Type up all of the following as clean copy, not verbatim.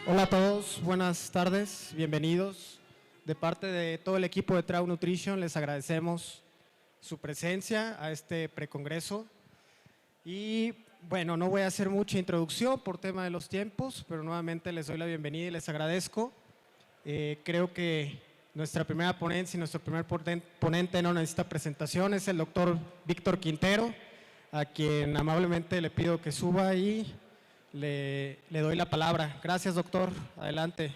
Hola a todos, buenas tardes, bienvenidos. De parte de todo el equipo de Trau Nutrition les agradecemos su presencia a este precongreso. Y bueno, no voy a hacer mucha introducción por tema de los tiempos, pero nuevamente les doy la bienvenida y les agradezco. Creo que nuestra primera ponencia y nuestro primer ponente no necesita presentación, es el doctor Víctor Quintero, a quien amablemente le pido que suba y le doy la palabra. Gracias, doctor. Adelante.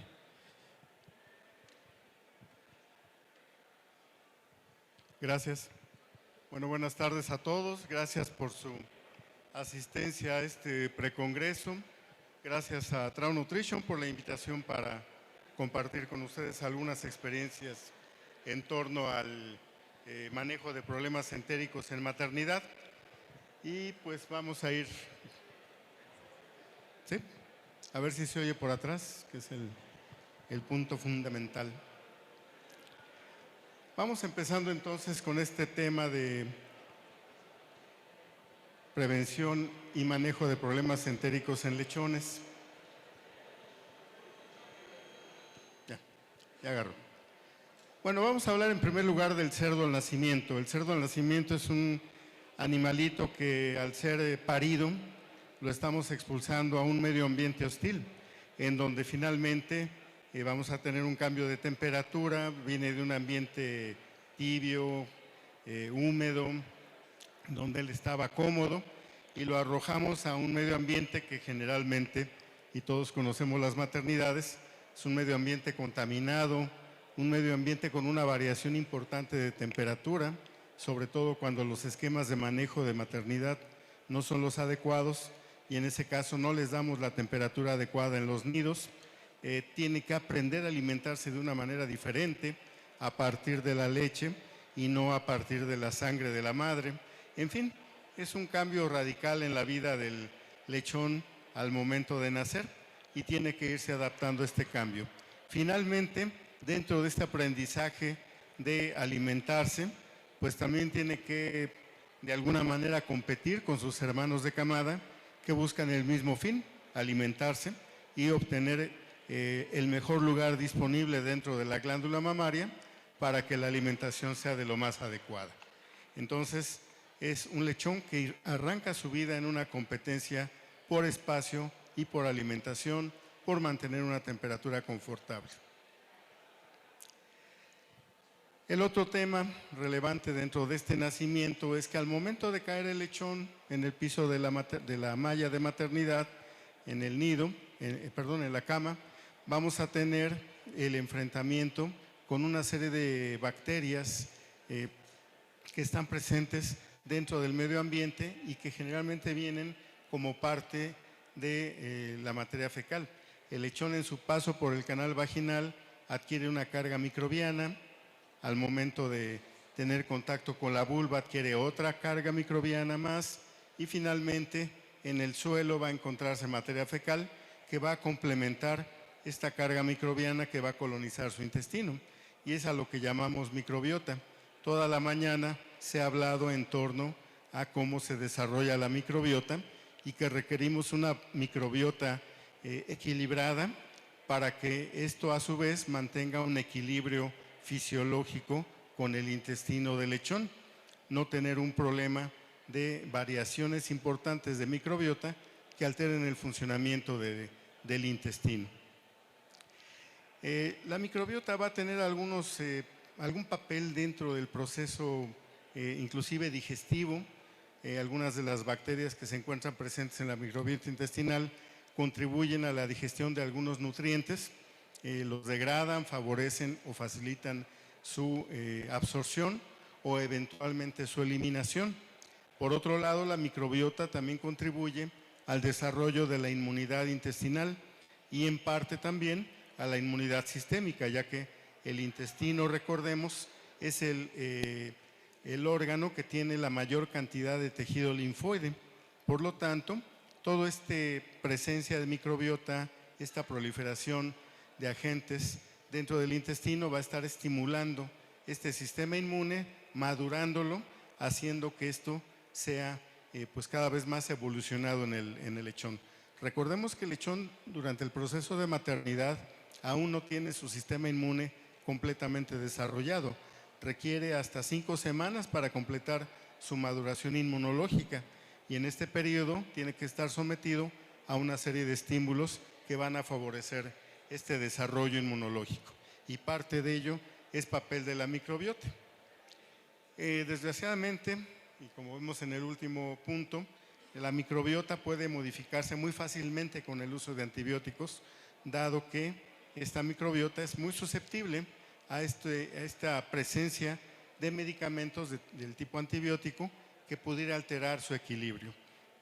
Gracias. Bueno, buenas tardes a todos. Gracias por su asistencia a este precongreso. Gracias a Trau Nutrition por la invitación para compartir con ustedes algunas experiencias en torno al manejo de problemas entéricos en maternidad. Y pues vamos a ir, ¿sí? A ver si se oye por atrás, que es el punto fundamental. Vamos empezando entonces con este tema de prevención y manejo de problemas entéricos en lechones. Ya agarro. Bueno, vamos a hablar en primer lugar del cerdo al nacimiento. El cerdo al nacimiento es un animalito que al ser parido lo estamos expulsando a un medio ambiente hostil, en donde finalmente vamos a tener un cambio de temperatura, viene de un ambiente tibio, húmedo, donde él estaba cómodo, y lo arrojamos a un medio ambiente que generalmente, y todos conocemos las maternidades, es un medio ambiente contaminado, un medio ambiente con una variación importante de temperatura, sobre todo cuando los esquemas de manejo de maternidad no son los adecuados y en ese caso no les damos la temperatura adecuada en los nidos. Tiene que aprender a alimentarse de una manera diferente a partir de la leche y no a partir de la sangre de la madre. En fin, es un cambio radical en la vida del lechón al momento de nacer y tiene que irse adaptando a este cambio. Finalmente, dentro de este aprendizaje de alimentarse, pues también tiene que de alguna manera competir con sus hermanos de camada que buscan el mismo fin, alimentarse y obtener el mejor lugar disponible dentro de la glándula mamaria para que la alimentación sea de lo más adecuada. Entonces, es un lechón que arranca su vida en una competencia por espacio y por alimentación, por mantener una temperatura confortable. El otro tema relevante dentro de este nacimiento es que al momento de caer el lechón en el piso de la malla de maternidad, en el nido, en la cama, vamos a tener el enfrentamiento con una serie de bacterias que están presentes dentro del medio ambiente y que generalmente vienen como parte de la materia fecal. El lechón en su paso por el canal vaginal adquiere una carga microbiana, al momento de tener contacto con la vulva adquiere otra carga microbiana más y finalmente en el suelo va a encontrarse materia fecal que va a complementar esta carga microbiana que va a colonizar su intestino y es a lo que llamamos microbiota. Toda la mañana se ha hablado en torno a cómo se desarrolla la microbiota y que requerimos una microbiota equilibrada para que esto a su vez mantenga un equilibrio fisiológico con el intestino del lechón, no tener un problema de variaciones importantes de microbiota que alteren el funcionamiento del intestino. La microbiota va a tener algún papel dentro del proceso inclusive digestivo. Algunas de las bacterias que se encuentran presentes en la microbiota intestinal contribuyen a la digestión de algunos nutrientes, los degradan, favorecen o facilitan su absorción o eventualmente su eliminación. Por otro lado, la microbiota también contribuye al desarrollo de la inmunidad intestinal y en parte también a la inmunidad sistémica, ya que el intestino, recordemos, es el órgano que tiene la mayor cantidad de tejido linfoide. Por lo tanto, toda esta presencia de microbiota, esta proliferación de agentes dentro del intestino va a estar estimulando este sistema inmune, madurándolo, haciendo que esto sea pues cada vez más evolucionado en el lechón. Recordemos que el lechón durante el proceso de maternidad aún no tiene su sistema inmune completamente desarrollado. Requiere hasta 5 semanas para completar su maduración inmunológica y en este periodo tiene que estar sometido a una serie de estímulos que van a favorecer este desarrollo inmunológico y parte de ello es papel de la microbiota. Desgraciadamente, y como vemos en el último punto, la microbiota puede modificarse muy fácilmente con el uso de antibióticos, dado que esta microbiota es muy susceptible a esta presencia de medicamentos del tipo antibiótico que pudiera alterar su equilibrio.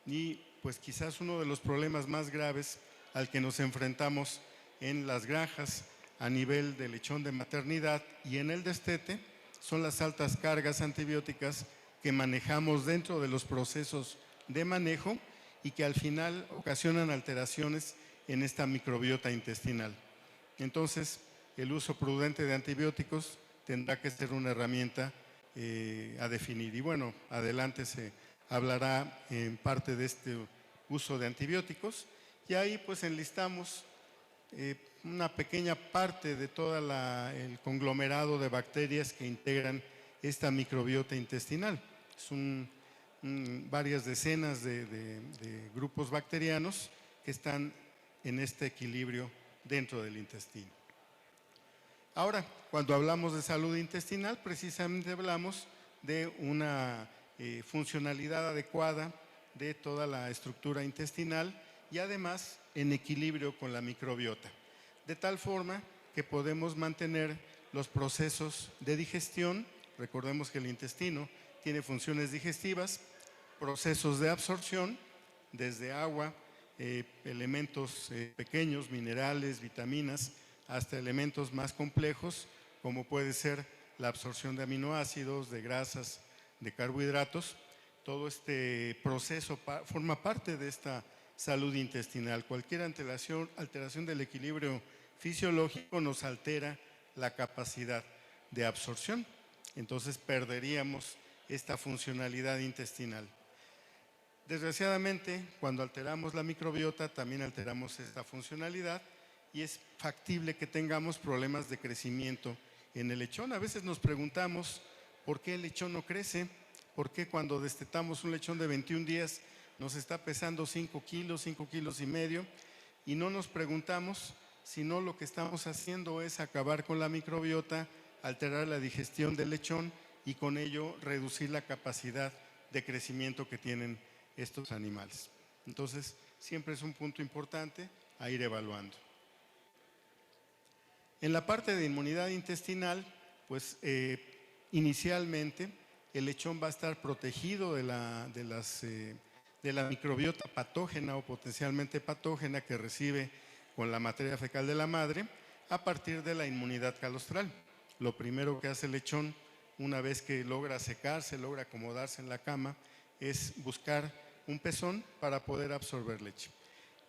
Y pues quizás uno de los problemas más graves al que nos enfrentamos en las granjas a nivel de lechón de maternidad y en el destete son las altas cargas antibióticas que manejamos dentro de los procesos de manejo y que al final ocasionan alteraciones en esta microbiota intestinal. Entonces, el uso prudente de antibióticos tendrá que ser una herramienta a definir. Y bueno, adelante se hablará en parte de este uso de antibióticos y ahí pues enlistamos una pequeña parte de todo el conglomerado de bacterias que integran esta microbiota intestinal. Son varias decenas de grupos bacterianos que están en este equilibrio dentro del intestino. Ahora, cuando hablamos de salud intestinal, precisamente hablamos de una funcionalidad adecuada de toda la estructura intestinal y además en equilibrio con la microbiota, de tal forma que podemos mantener los procesos de digestión. Recordemos que el intestino tiene funciones digestivas, procesos de absorción, desde agua, elementos pequeños, minerales, vitaminas, hasta elementos más complejos, como puede ser la absorción de aminoácidos, de grasas, de carbohidratos. Todo este proceso forma parte de esta salud intestinal. Cualquier alteración del equilibrio fisiológico nos altera la capacidad de absorción. Entonces perderíamos esta funcionalidad intestinal. Desgraciadamente, cuando alteramos la microbiota, también alteramos esta funcionalidad y es factible que tengamos problemas de crecimiento en el lechón. A veces nos preguntamos por qué el lechón no crece, por qué cuando destetamos un lechón de 21 días nos está pesando 5 kilos, 5 kilos y medio, y no nos preguntamos si no lo que estamos haciendo es acabar con la microbiota, alterar la digestión del lechón y con ello reducir la capacidad de crecimiento que tienen estos animales. Entonces, siempre es un punto importante a ir evaluando. En la parte de inmunidad intestinal, pues inicialmente el lechón va a estar protegido de la microbiota patógena o potencialmente patógena que recibe con la materia fecal de la madre a partir de la inmunidad calostral. Lo primero que hace el lechón una vez que logra secarse, logra acomodarse en la cama, es buscar un pezón para poder absorber leche.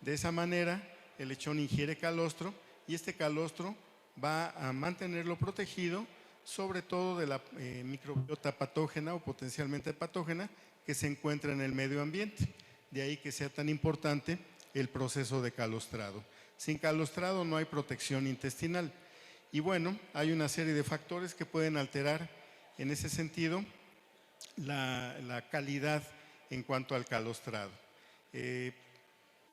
De esa manera, el lechón ingiere calostro y este calostro va a mantenerlo protegido, sobre todo de la microbiota patógena o potencialmente patógena que se encuentra en el medio ambiente. De ahí que sea tan importante el proceso de calostrado. Sin calostrado no hay protección intestinal. Y bueno, hay una serie de factores que pueden alterar en ese sentido la calidad en cuanto al calostrado.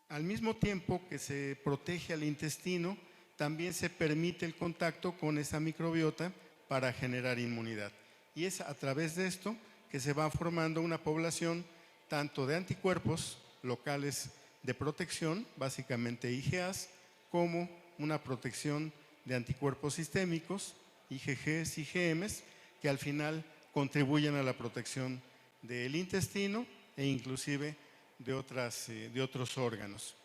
Al mismo tiempo que se protege al intestino, también se permite el contacto con esa microbiota para generar inmunidad. Y es a través de esto que se va formando una población tanto de anticuerpos locales de protección, básicamente IgAs, como una protección de anticuerpos sistémicos, IgGs, IgMs, que al final contribuyen a la protección del intestino e inclusive de otros órganos.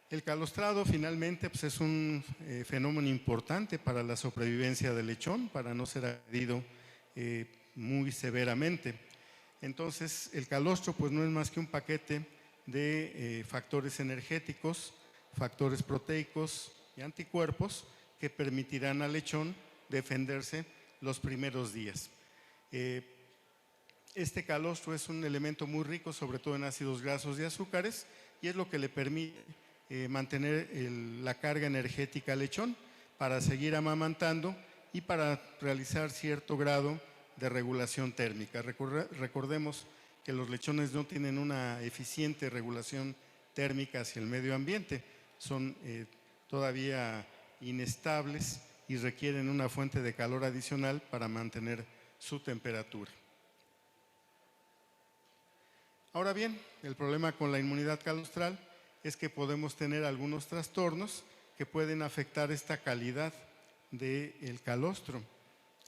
El calostrado finalmente pues, es un fenómeno importante para la sobrevivencia del lechón, para no ser agredido muy severamente. Entonces, el calostro pues, no es más que un paquete de factores energéticos, factores proteicos y anticuerpos que permitirán al lechón defenderse los primeros días. Este calostro es un elemento muy rico, sobre todo en ácidos grasos y azúcares, y es lo que le permite mantener la carga energética al lechón para seguir amamantando y para realizar cierto grado de regulación térmica. Recordemos que los lechones no tienen una eficiente regulación térmica hacia el medio ambiente, son todavía inestables y requieren una fuente de calor adicional para mantener su temperatura. Ahora bien, el problema con la inmunidad calostral es que podemos tener algunos trastornos que pueden afectar esta calidad del calostro,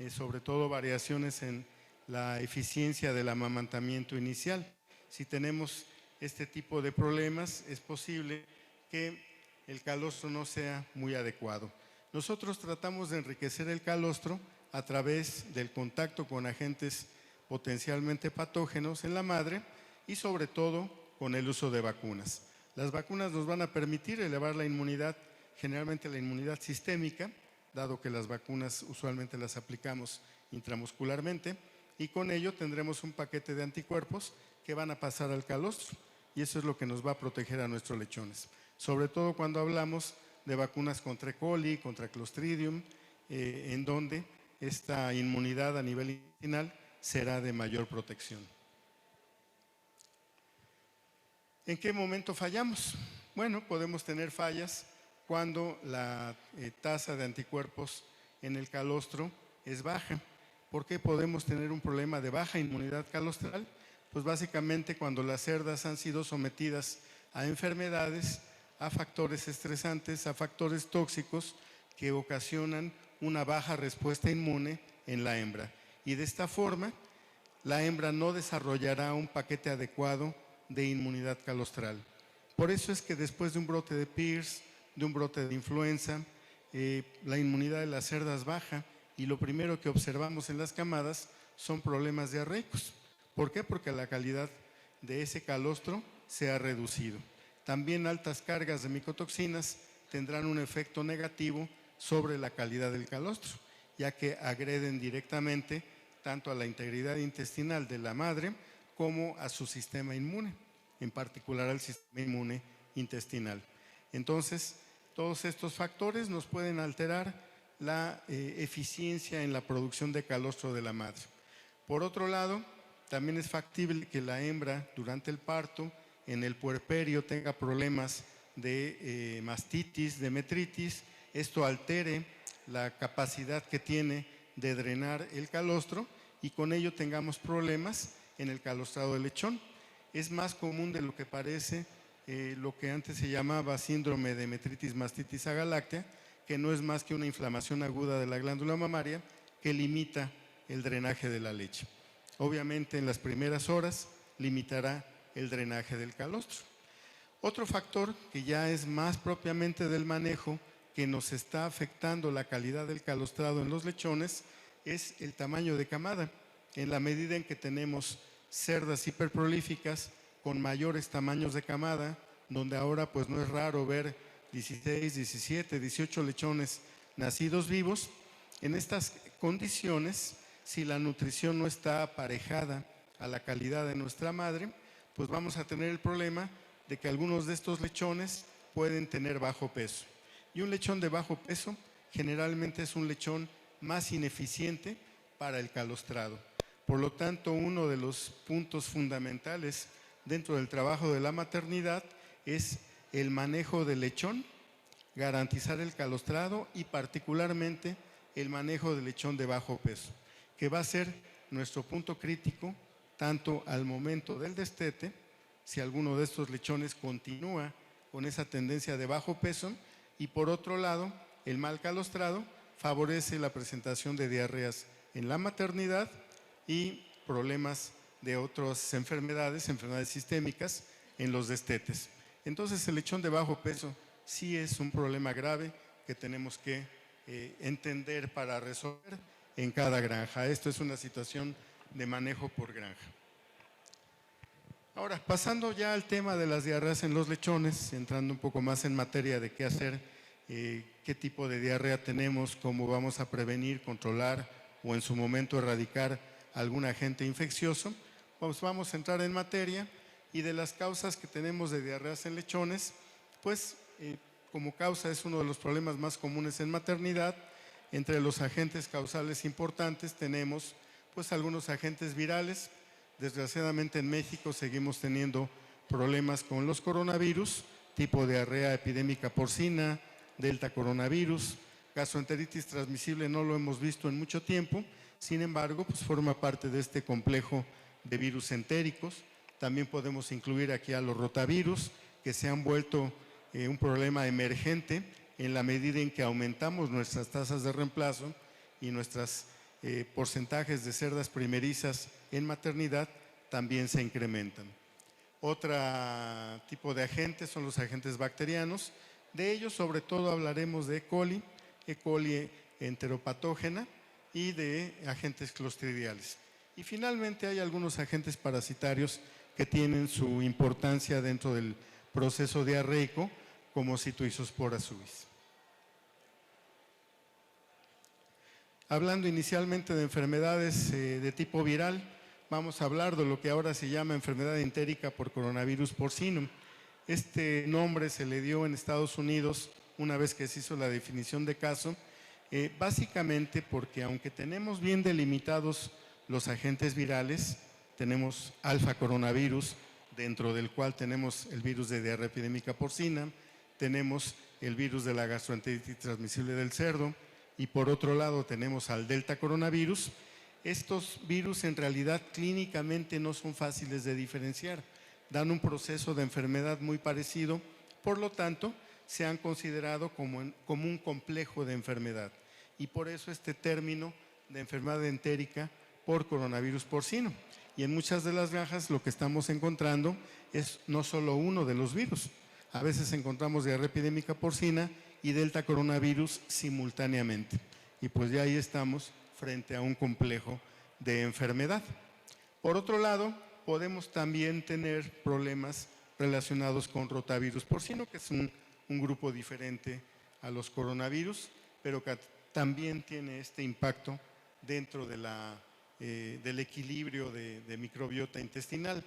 sobre todo variaciones en la eficiencia del amamantamiento inicial. Si tenemos este tipo de problemas, es posible que el calostro no sea muy adecuado. Nosotros tratamos de enriquecer el calostro a través del contacto con agentes potencialmente patógenos en la madre y sobre todo con el uso de vacunas. Las vacunas nos van a permitir elevar la inmunidad, generalmente la inmunidad sistémica, dado que las vacunas usualmente las aplicamos intramuscularmente, y con ello tendremos un paquete de anticuerpos que van a pasar al calostro, y eso es lo que nos va a proteger a nuestros lechones. Sobre todo cuando hablamos de vacunas contra E. coli, contra Clostridium, en donde esta inmunidad a nivel intestinal será de mayor protección. ¿En qué momento fallamos? Bueno, podemos tener fallas cuando la tasa de anticuerpos en el calostro es baja. ¿Por qué podemos tener un problema de baja inmunidad calostral? Pues básicamente cuando las cerdas han sido sometidas a enfermedades, a factores estresantes, a factores tóxicos que ocasionan una baja respuesta inmune en la hembra. Y de esta forma, la hembra no desarrollará un paquete adecuado de inmunidad calostral. Por eso es que después de un brote de PIRS, de un brote de influenza, la inmunidad de las cerdas baja y lo primero que observamos en las camadas son problemas diarreicos. ¿Por qué? Porque la calidad de ese calostro se ha reducido. También altas cargas de micotoxinas tendrán un efecto negativo sobre la calidad del calostro, ya que agreden directamente tanto a la integridad intestinal de la madre como a su sistema inmune, en particular al sistema inmune intestinal. Entonces, todos estos factores nos pueden alterar la eficiencia en la producción de calostro de la madre. Por otro lado, también es factible que la hembra durante el parto, en el puerperio, tenga problemas de mastitis, de metritis. Esto altere la capacidad que tiene de drenar el calostro y con ello tengamos problemas en el calostrado del lechón. Es más común de lo que parece lo que antes se llamaba síndrome de metritis mastitis agaláctea, que no es más que una inflamación aguda de la glándula mamaria que limita el drenaje de la leche. Obviamente en las primeras horas limitará el drenaje del calostro. Otro factor que ya es más propiamente del manejo, que nos está afectando la calidad del calostrado en los lechones, es el tamaño de camada. En la medida en que tenemos cerdas hiperprolíficas con mayores tamaños de camada, donde ahora pues no es raro ver 16, 17, 18 lechones nacidos vivos, en estas condiciones, si la nutrición no está aparejada a la calidad de nuestra madre, pues vamos a tener el problema de que algunos de estos lechones pueden tener bajo peso. Y un lechón de bajo peso generalmente es un lechón más ineficiente para el calostrado. Por lo tanto, uno de los puntos fundamentales dentro del trabajo de la maternidad es el manejo del lechón, garantizar el calostrado y particularmente el manejo del lechón de bajo peso, que va a ser nuestro punto crítico tanto al momento del destete, si alguno de estos lechones continúa con esa tendencia de bajo peso, y por otro lado, el mal calostrado favorece la presentación de diarreas en la maternidad y problemas de otras enfermedades sistémicas en los destetes. Entonces el lechón de bajo peso sí es un problema grave que tenemos que entender para resolver en cada granja. Esto es una situación de manejo por granja. Ahora, pasando ya al tema de las diarreas en los lechones, entrando un poco más en materia de qué hacer, qué tipo de diarrea tenemos, cómo vamos a prevenir, controlar o en su momento erradicar algún agente infeccioso, pues vamos a entrar en materia. Y de las causas que tenemos de diarreas en lechones, pues como causa es uno de los problemas más comunes en maternidad. Entre los agentes causales importantes tenemos pues algunos agentes virales. Desgraciadamente en México seguimos teniendo problemas con los coronavirus, tipo diarrea epidémica porcina, delta coronavirus. Gastroenteritis transmisible no lo hemos visto en mucho tiempo, sin embargo, pues forma parte de este complejo de virus entéricos. También podemos incluir aquí a los rotavirus, que se han vuelto un problema emergente en la medida en que aumentamos nuestras tasas de reemplazo y nuestros porcentajes de cerdas primerizas en maternidad también se incrementan. Otro tipo de agentes son los agentes bacterianos. De ellos, sobre todo, hablaremos de E. coli enteropatógena y de agentes clostridiales. Y finalmente hay algunos agentes parasitarios que tienen su importancia dentro del proceso diarreico, como Citoisospora suis. Hablando inicialmente de enfermedades de tipo viral, vamos a hablar de lo que ahora se llama enfermedad entérica por coronavirus porcino. Este nombre se le dio en Estados Unidos una vez que se hizo la definición de caso, básicamente porque aunque tenemos bien delimitados los agentes virales, tenemos alfa coronavirus, dentro del cual tenemos el virus de diarrea epidémica porcina, tenemos el virus de la gastroenteritis transmisible del cerdo y por otro lado tenemos al delta coronavirus. Estos virus en realidad clínicamente no son fáciles de diferenciar, dan un proceso de enfermedad muy parecido, por lo tanto se han considerado como un complejo de enfermedad y por eso este término de enfermedad entérica por coronavirus porcino. Y en muchas de las granjas lo que estamos encontrando es no solo uno de los virus. A veces encontramos diarrea epidémica porcina y delta coronavirus simultáneamente. Y pues ya ahí estamos frente a un complejo de enfermedad. Por otro lado, podemos también tener problemas relacionados con rotavirus porcino, que es un grupo diferente a los coronavirus, pero que también tiene este impacto dentro de del equilibrio de microbiota intestinal.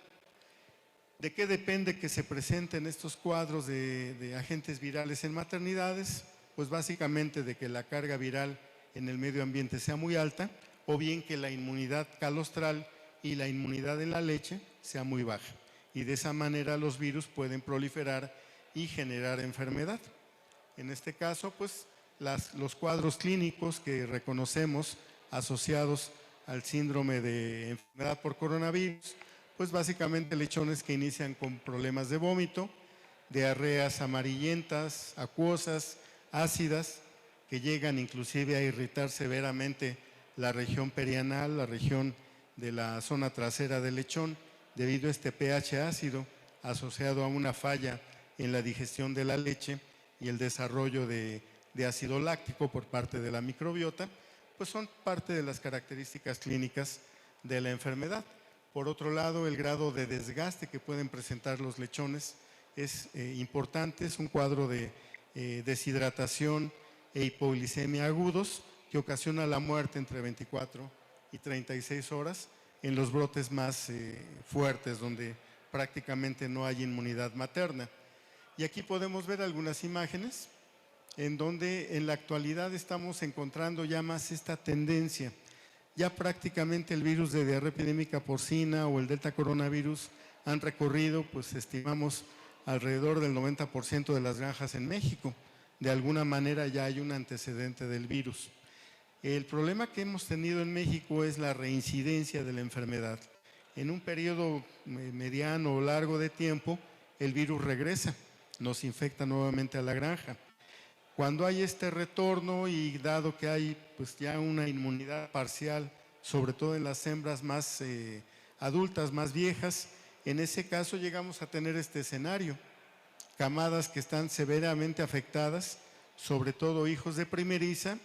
¿De qué depende que se presenten estos cuadros de agentes virales en maternidades? Pues básicamente de que la carga viral en el medio ambiente sea muy alta o bien que la inmunidad calostral y la inmunidad en la leche sea muy baja. Y de esa manera los virus pueden proliferar y generar enfermedad. En este caso, pues los cuadros clínicos que reconocemos asociados al síndrome de enfermedad por coronavirus, pues básicamente lechones que inician con problemas de vómito, diarreas amarillentas, acuosas, ácidas, que llegan inclusive a irritar severamente la región perianal, la región de la zona trasera del lechón, debido a este pH ácido asociado a una falla en la digestión de la leche y el desarrollo de ácido láctico por parte de la microbiota, pues son parte de las características clínicas de la enfermedad. Por otro lado, el grado de desgaste que pueden presentar los lechones es importante, es un cuadro de deshidratación e hipoglicemia agudos que ocasiona la muerte entre 24 y 36 horas en los brotes más fuertes, donde prácticamente no hay inmunidad materna. Y aquí podemos ver algunas imágenes en donde en la actualidad estamos encontrando ya más esta tendencia. Ya prácticamente el virus de diarrea epidémica porcina o el delta coronavirus han recorrido, pues estimamos, alrededor del 90% de las granjas en México. De alguna manera ya hay un antecedente del virus. El problema que hemos tenido en México es la reincidencia de la enfermedad. En un periodo mediano o largo de tiempo, el virus regresa, nos infecta nuevamente a la granja. Cuando hay este retorno y dado que hay pues ya una inmunidad parcial, sobre todo en las hembras más adultas, más viejas, en ese caso llegamos a tener este escenario. Camadas que están severamente afectadas, sobre todo hijos de primeriza,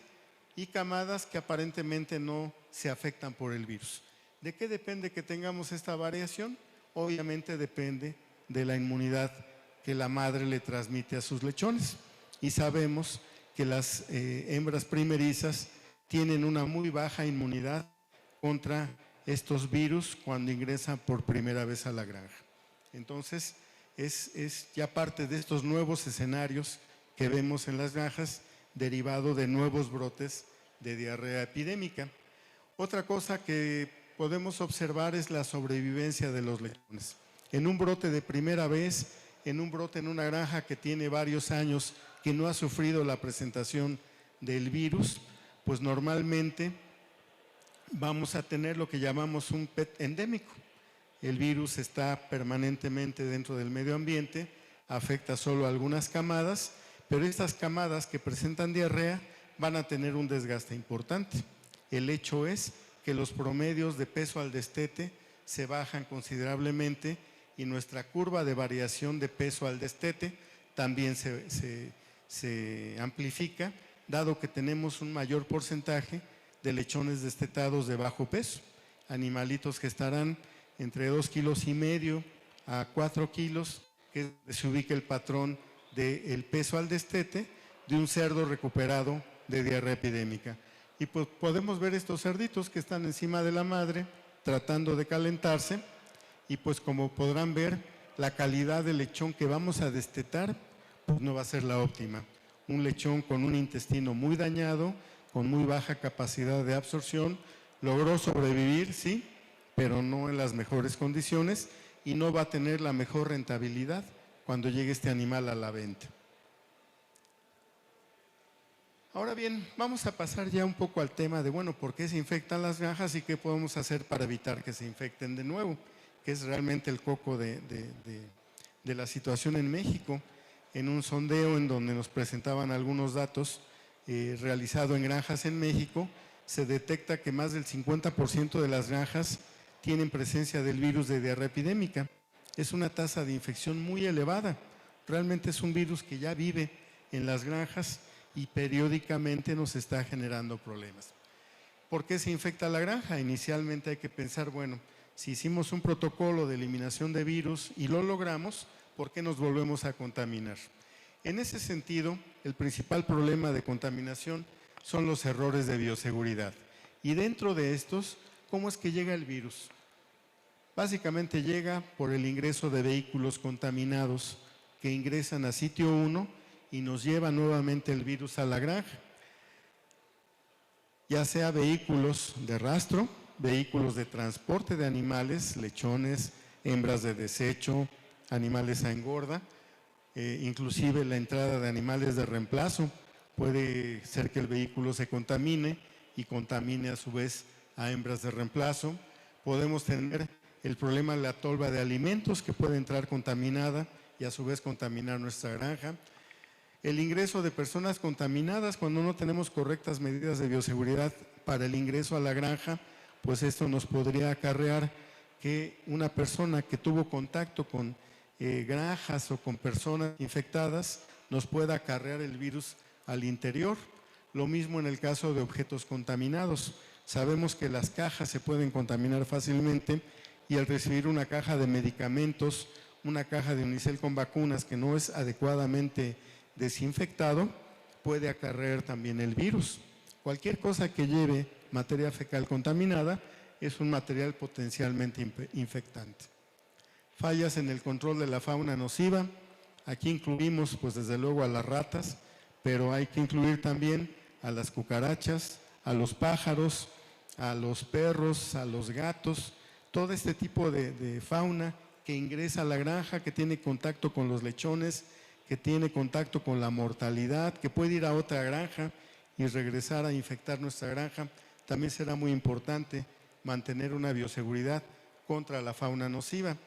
y camadas que aparentemente no se afectan por el virus. ¿De qué depende que tengamos esta variación? Obviamente depende de la inmunidad que la madre le transmite a sus lechones. Y sabemos que las hembras primerizas tienen una muy baja inmunidad contra estos virus cuando ingresan por primera vez a la granja. Entonces, es ya parte de estos nuevos escenarios que vemos en las granjas, derivado de nuevos brotes de diarrea epidémica. Otra cosa que podemos observar es la sobrevivencia de los lechones. En un brote de primera vez, en un brote en una granja que tiene varios años, que no ha sufrido la presentación del virus, pues normalmente vamos a tener lo que llamamos un PET endémico. El virus está permanentemente dentro del medio ambiente, afecta solo a algunas camadas, pero estas camadas que presentan diarrea van a tener un desgaste importante. El hecho es que los promedios de peso al destete se bajan considerablemente y nuestra curva de variación de peso al destete también se amplifica, dado que tenemos un mayor porcentaje de lechones destetados de bajo peso, animalitos que estarán entre 2,5 kilos a 4 kilos, que se ubica el patrón del peso al destete de un cerdo recuperado de diarrea epidémica. Y pues podemos ver estos cerditos que están encima de la madre tratando de calentarse, y pues como podrán ver, la calidad del lechón que vamos a destetar pues no va a ser la óptima. Un lechón con un intestino muy dañado, con muy baja capacidad de absorción, logró sobrevivir, sí, pero no en las mejores condiciones y no va a tener la mejor rentabilidad cuando llegue este animal a la venta. Ahora bien, vamos a pasar ya un poco al tema de, bueno, ¿por qué se infectan las granjas y qué podemos hacer para evitar que se infecten de nuevo? Que es realmente el coco de la situación en México. En un sondeo en donde nos presentaban algunos datos realizado en granjas en México, se detecta que más del 50% de las granjas tienen presencia del virus de diarrea epidémica. Es una tasa de infección muy elevada. Realmente es un virus que ya vive en las granjas y periódicamente nos está generando problemas. ¿Por qué se infecta la granja? Inicialmente hay que pensar, bueno, si hicimos un protocolo de eliminación de virus y lo logramos, ¿por qué nos volvemos a contaminar? En ese sentido, el principal problema de contaminación son los errores de bioseguridad. Y dentro de estos, ¿cómo es que llega el virus? Básicamente llega por el ingreso de vehículos contaminados que ingresan a sitio 1 y nos lleva nuevamente el virus a la granja. Ya sea vehículos de rastro, vehículos de transporte de animales, lechones, hembras de desecho, animales a engorda, inclusive la entrada de animales de reemplazo. Puede ser que el vehículo se contamine y contamine a su vez a hembras de reemplazo. Podemos tener el problema de la tolva de alimentos que puede entrar contaminada y a su vez contaminar nuestra granja. El ingreso de personas contaminadas cuando no tenemos correctas medidas de bioseguridad para el ingreso a la granja, pues esto nos podría acarrear que una persona que tuvo contacto con granjas o con personas infectadas nos pueda acarrear el virus al interior. Lo mismo en el caso de objetos contaminados. Sabemos que las cajas se pueden contaminar fácilmente y al recibir una caja de medicamentos, una caja de unicel con vacunas que no es adecuadamente desinfectado, puede acarrear también el virus. Cualquier cosa que lleve materia fecal contaminada es un material potencialmente infectante. Fallas en el control de la fauna nociva. Aquí incluimos pues desde luego a las ratas, pero hay que incluir también a las cucarachas, a los pájaros, a los perros, a los gatos, todo este tipo de fauna que ingresa a la granja, que tiene contacto con los lechones, que tiene contacto con la mortalidad, que puede ir a otra granja y regresar a infectar nuestra granja. También será muy importante mantener una bioseguridad contra la fauna nociva.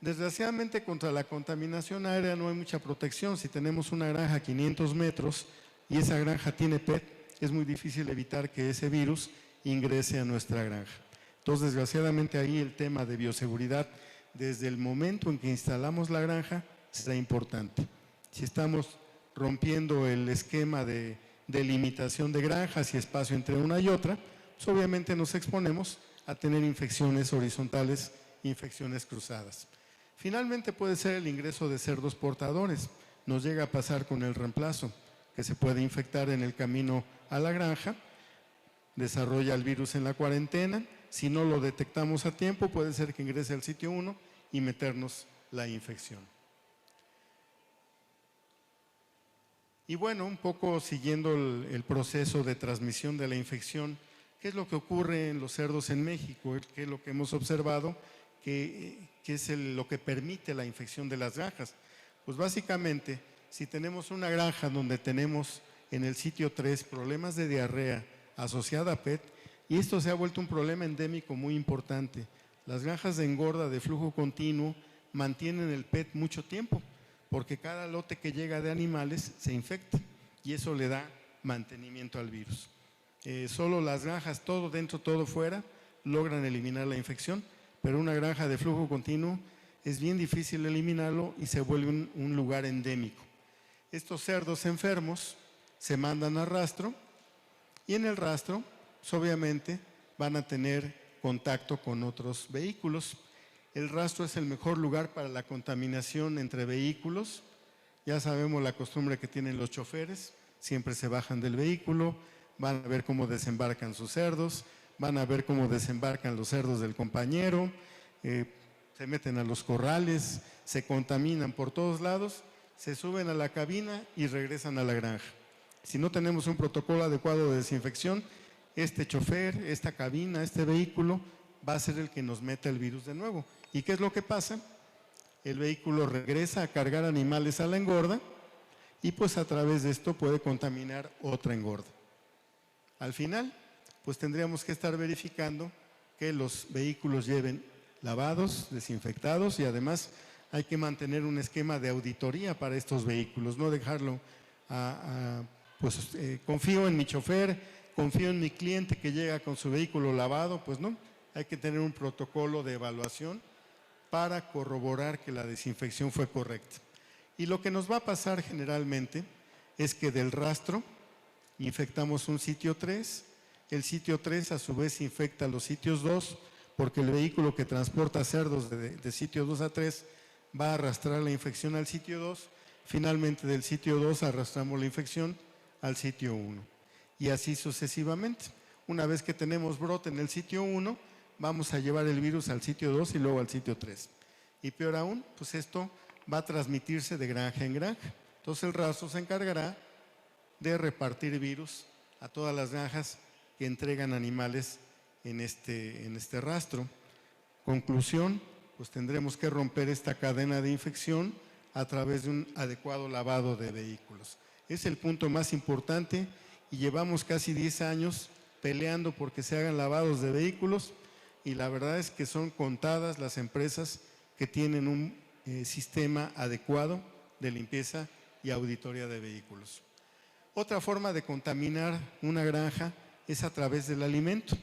Desgraciadamente, contra la contaminación aérea no hay mucha protección. Si tenemos una granja a 500 metros y esa granja tiene PET, es muy difícil evitar que ese virus ingrese a nuestra granja. Entonces, desgraciadamente, ahí el tema de bioseguridad, desde el momento en que instalamos la granja, será importante. Si estamos rompiendo el esquema de delimitación de granjas y espacio entre una y otra, pues obviamente nos exponemos a tener infecciones horizontales, infecciones cruzadas. Finalmente puede ser el ingreso de cerdos portadores. Nos llega a pasar con el reemplazo, que se puede infectar en el camino a la granja, desarrolla el virus en la cuarentena, Si no lo detectamos a tiempo, puede ser que ingrese al sitio 1 y meternos la infección. Y bueno, un poco siguiendo el proceso de transmisión de la infección, ¿qué es lo que ocurre en los cerdos en México? ¿Qué es lo que hemos observado? ¿Qué es lo que permite la infección de las granjas? Pues básicamente, si tenemos una granja donde tenemos en el sitio 3 problemas de diarrea asociada a PET, y esto se ha vuelto un problema endémico muy importante. Las granjas de engorda de flujo continuo mantienen el PET mucho tiempo, porque cada lote que llega de animales se infecta y eso le da mantenimiento al virus. Solo las granjas, todo dentro, todo fuera, logran eliminar la infección, pero una granja de flujo continuo es bien difícil eliminarlo y se vuelve un lugar endémico. Estos cerdos enfermos se mandan a rastro y en el rastro, pues obviamente, van a tener contacto con otros vehículos. El rastro es el mejor lugar para la contaminación entre vehículos. Ya sabemos la costumbre que tienen los choferes, siempre se bajan del vehículo, van a ver cómo desembarcan sus cerdos, van a ver cómo desembarcan los cerdos del compañero, se meten a los corrales, se contaminan por todos lados, se suben a la cabina y regresan a la granja. Si no tenemos un protocolo adecuado de desinfección, este chofer, esta cabina, este vehículo va a ser el que nos meta el virus de nuevo. ¿Y qué es lo que pasa? El vehículo regresa a cargar animales a la engorda y pues a través de esto puede contaminar otra engorda. Al final, pues tendríamos que estar verificando que los vehículos lleven lavados, desinfectados y además hay que mantener un esquema de auditoría para estos vehículos, no dejarlo confío en mi chofer, confío en mi cliente que llega con su vehículo lavado, pues no, hay que tener un protocolo de evaluación para corroborar que la desinfección fue correcta. Y lo que nos va a pasar generalmente es que del rastro infectamos un sitio 3, el sitio 3 a su vez infecta los sitios 2, porque el vehículo que transporta cerdos de sitio 2 a 3 va a arrastrar la infección al sitio 2, finalmente del sitio 2 arrastramos la infección al sitio 1 y así sucesivamente. Una vez que tenemos brote en el sitio 1, vamos a llevar el virus al sitio 2 y luego al sitio 3. Y peor aún, pues esto va a transmitirse de granja en granja. Entonces el rastro se encargará de repartir virus a todas las granjas que entregan animales en este rastro. Conclusión, pues tendremos que romper esta cadena de infección a través de un adecuado lavado de vehículos. Es el punto más importante y llevamos casi 10 años peleando porque se hagan lavados de vehículos y la verdad es que son contadas las empresas que tienen un sistema adecuado de limpieza y auditoría de vehículos. Otra forma de contaminar una granja es a través del alimento.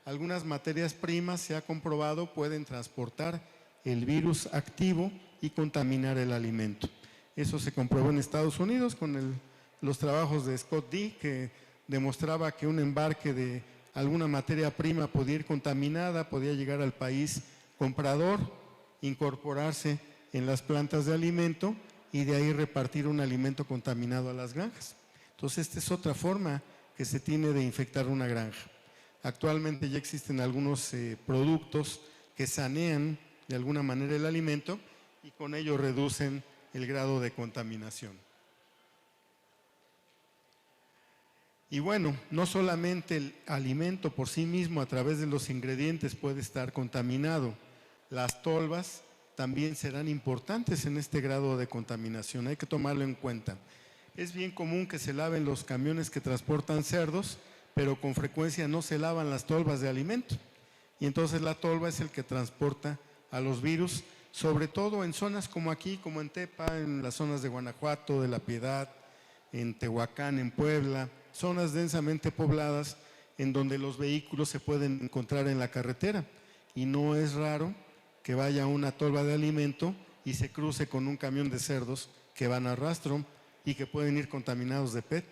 Algunas materias primas, se ha comprobado, pueden transportar el virus activo y contaminar el alimento. Eso se comprobó en Estados Unidos con los trabajos de Scott D., que demostraba que un embarque de alguna materia prima podía ir contaminada, podía llegar al país comprador, incorporarse en las plantas de alimento y de ahí repartir un alimento contaminado a las granjas. Entonces, esta es otra forma que se tiene de infectar una granja. Actualmente ya existen algunos productos que sanean de alguna manera el alimento y con ello reducen el grado de contaminación. Y bueno, no solamente el alimento por sí mismo a través de los ingredientes puede estar contaminado, las tolvas también serán importantes en este grado de contaminación, hay que tomarlo en cuenta. Es bien común que se laven los camiones que transportan cerdos, pero con frecuencia no se lavan las tolvas de alimento. Y entonces la tolva es el que transporta a los virus, sobre todo en zonas como aquí, como en Tepa, en las zonas de Guanajuato, de La Piedad, en Tehuacán, en Puebla, zonas densamente pobladas en donde los vehículos se pueden encontrar en la carretera. Y no es raro que vaya una tolva de alimento y se cruce con un camión de cerdos que van a rastro y que pueden ir contaminados de PET.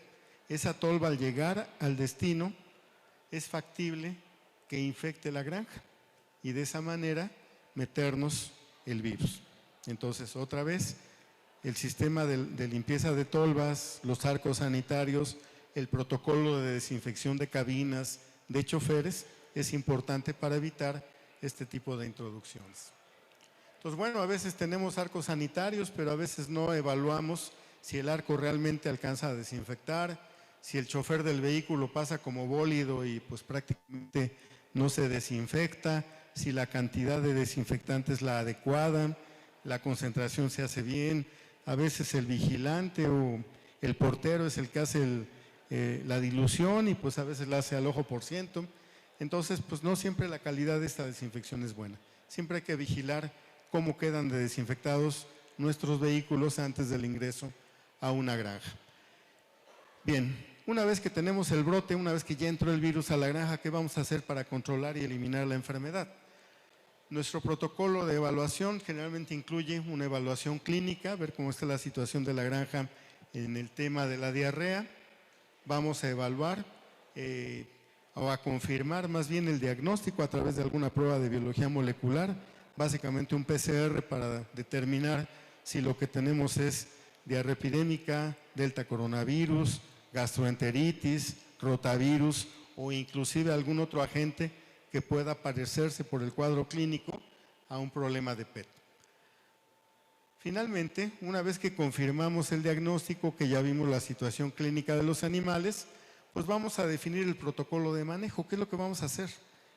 Esa tolva al llegar al destino es factible que infecte la granja y de esa manera meternos el virus. Entonces, otra vez, el sistema de limpieza de tolvas, los arcos sanitarios, el protocolo de desinfección de cabinas, de choferes, es importante para evitar este tipo de introducciones. Entonces, bueno, a veces tenemos arcos sanitarios, pero a veces no evaluamos si el arco realmente alcanza a desinfectar, si el chofer del vehículo pasa como bólido y pues prácticamente no se desinfecta, si la cantidad de desinfectante es la adecuada, la concentración se hace bien. A veces el vigilante o el portero es el que hace la dilución y pues a veces la hace al ojo por ciento. Entonces, pues no siempre la calidad de esta desinfección es buena. Siempre hay que vigilar cómo quedan de desinfectados nuestros vehículos antes del ingreso a una granja. Bien, una vez que tenemos el brote, una vez que ya entró el virus a la granja, ¿qué vamos a hacer para controlar y eliminar la enfermedad? Nuestro protocolo de evaluación generalmente incluye una evaluación clínica, ver cómo está la situación de la granja en el tema de la diarrea. Vamos a evaluar o a confirmar más bien el diagnóstico a través de alguna prueba de biología molecular, básicamente un PCR para determinar si lo que tenemos es diarrea epidémica, delta coronavirus, gastroenteritis, rotavirus o inclusive algún otro agente que pueda parecerse por el cuadro clínico a un problema de PET. Finalmente, una vez que confirmamos el diagnóstico, que ya vimos la situación clínica de los animales, pues vamos a definir el protocolo de manejo. ¿Qué es lo que vamos a hacer?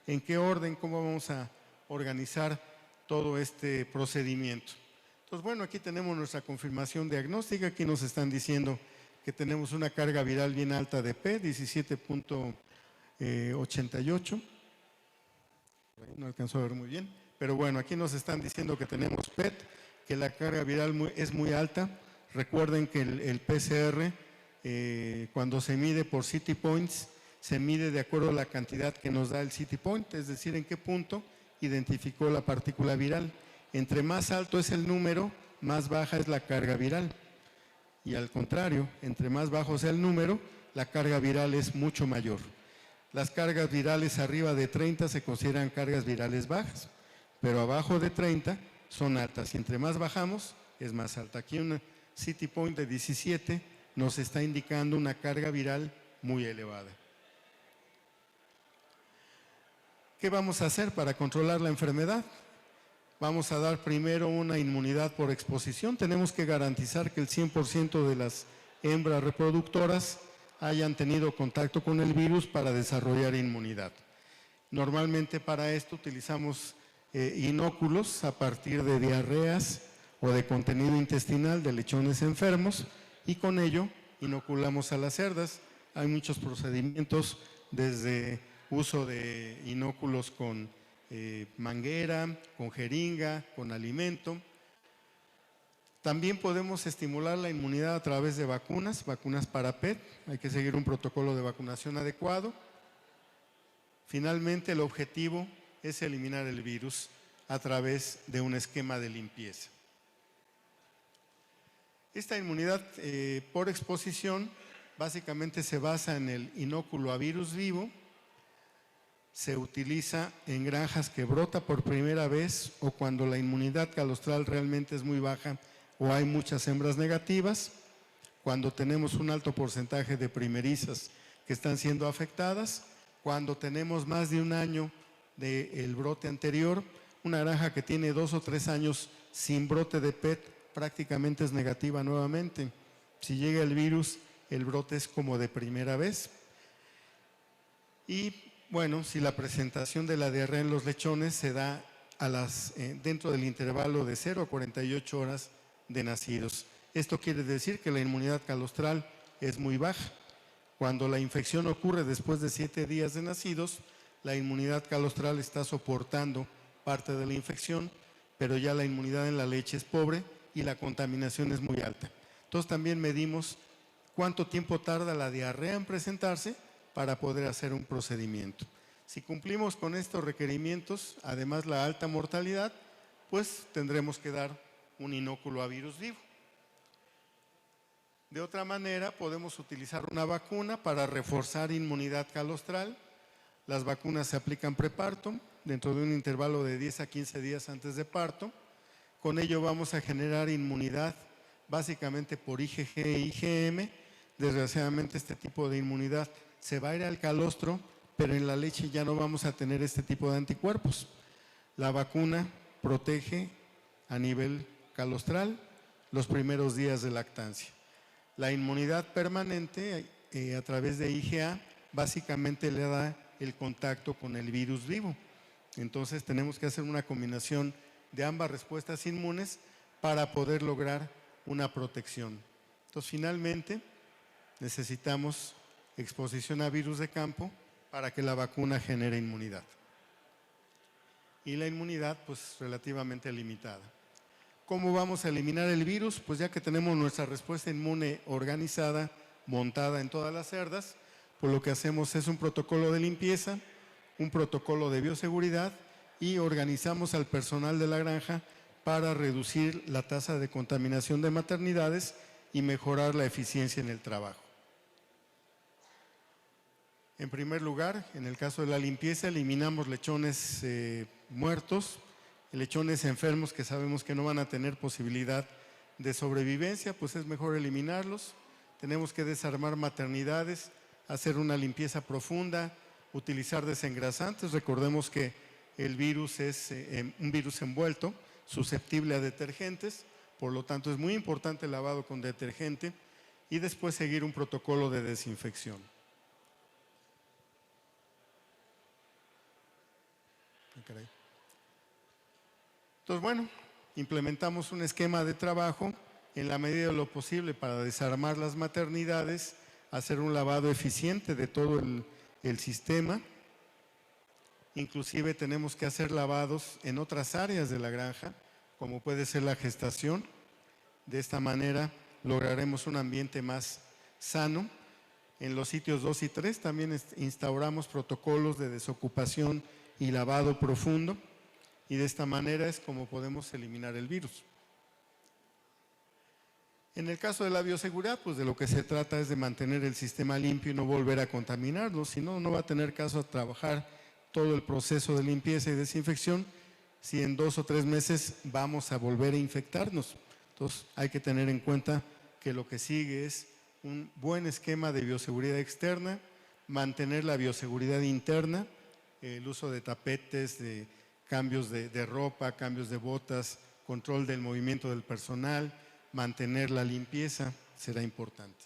¿En qué orden? ¿Cómo vamos a organizar todo este procedimiento? Entonces, bueno, aquí tenemos nuestra confirmación diagnóstica. Aquí nos están diciendo que tenemos una carga viral bien alta de P, 17.88. No alcanzó a ver muy bien, pero bueno, aquí nos están diciendo que tenemos PET, que la carga viral es muy alta. Recuerden que el PCR, cuando se mide por City Points, se mide de acuerdo a la cantidad que nos da el City Point, es decir, en qué punto identificó la partícula viral. Entre más alto es el número, más baja es la carga viral. Y al contrario, entre más bajo sea el número, la carga viral es mucho mayor. Las cargas virales arriba de 30 se consideran cargas virales bajas, pero abajo de 30 son altas. Y entre más bajamos, es más alta. Aquí un City Point de 17 nos está indicando una carga viral muy elevada. ¿Qué vamos a hacer para controlar la enfermedad? Vamos a dar primero una inmunidad por exposición. Tenemos que garantizar que el 100% de las hembras reproductoras hayan tenido contacto con el virus para desarrollar inmunidad. Normalmente para esto utilizamos inóculos a partir de diarreas o de contenido intestinal de lechones enfermos y con ello inoculamos a las cerdas. Hay muchos procedimientos, desde uso de inóculos con manguera, con jeringa, con alimento. También podemos estimular la inmunidad a través de vacunas para PET. Hay que seguir un protocolo de vacunación adecuado. Finalmente, el objetivo es eliminar el virus a través de un esquema de limpieza. Esta inmunidad por exposición básicamente se basa en el inóculo a virus vivo. Se utiliza en granjas que brota por primera vez o cuando la inmunidad calostral realmente es muy baja o hay muchas hembras negativas, cuando tenemos un alto porcentaje de primerizas que están siendo afectadas, cuando tenemos más de un año del brote anterior. Una granja que tiene 2 o 3 años sin brote de PET prácticamente es negativa nuevamente. Si llega el virus, el brote es como de primera vez. Y bueno, si la presentación de la diarrea en los lechones se da dentro del intervalo de 0 a 48 horas de nacidos. Esto quiere decir que la inmunidad calostral es muy baja. Cuando la infección ocurre después de 7 días de nacidos, la inmunidad calostral está soportando parte de la infección, pero ya la inmunidad en la leche es pobre y la contaminación es muy alta. Entonces también medimos cuánto tiempo tarda la diarrea en presentarse para poder hacer un procedimiento. Si cumplimos con estos requerimientos, además la alta mortalidad, pues tendremos que dar un inóculo a virus vivo. De otra manera, podemos utilizar una vacuna para reforzar inmunidad calostral. Las vacunas se aplican preparto, dentro de un intervalo de 10 a 15 días antes de parto. Con ello vamos a generar inmunidad básicamente por IgG e IgM. Desgraciadamente este tipo de inmunidad se va a ir al calostro, pero en la leche ya no vamos a tener este tipo de anticuerpos. La vacuna protege a nivel calostral los primeros días de lactancia. La inmunidad permanente a través de IgA básicamente le da el contacto con el virus vivo. Entonces tenemos que hacer una combinación de ambas respuestas inmunes para poder lograr una protección. Entonces finalmente necesitamos exposición a virus de campo para que la vacuna genere inmunidad. Y la inmunidad pues relativamente limitada. ¿Cómo vamos a eliminar el virus? Pues ya que tenemos nuestra respuesta inmune organizada, montada en todas las cerdas, pues lo que hacemos es un protocolo de limpieza, un protocolo de bioseguridad y organizamos al personal de la granja para reducir la tasa de contaminación de maternidades y mejorar la eficiencia en el trabajo. En primer lugar, en el caso de la limpieza, eliminamos lechones muertos, lechones enfermos que sabemos que no van a tener posibilidad de sobrevivencia, pues es mejor eliminarlos. Tenemos que desarmar maternidades, hacer una limpieza profunda, utilizar desengrasantes. Recordemos que el virus es un virus envuelto, susceptible a detergentes, por lo tanto es muy importante el lavado con detergente y después seguir un protocolo de desinfección. Entonces, bueno, implementamos un esquema de trabajo en la medida de lo posible para desarmar las maternidades, hacer un lavado eficiente de todo el sistema. Inclusive tenemos que hacer lavados en otras áreas de la granja, como puede ser la gestación. De esta manera lograremos un ambiente más sano. En los sitios 2 y 3 también instauramos protocolos de desocupación y lavado profundo, y de esta manera es como podemos eliminar el virus. En el caso de la bioseguridad, pues de lo que se trata es de mantener el sistema limpio y no volver a contaminarlo, si no, no va a tener caso trabajar todo el proceso de limpieza y desinfección si en 2 o 3 meses vamos a volver a infectarnos. Entonces hay que tener en cuenta que lo que sigue es un buen esquema de bioseguridad externa, mantener la bioseguridad interna, el uso de tapetes, de cambios de ropa, cambios de botas, control del movimiento del personal, mantener la limpieza será importante.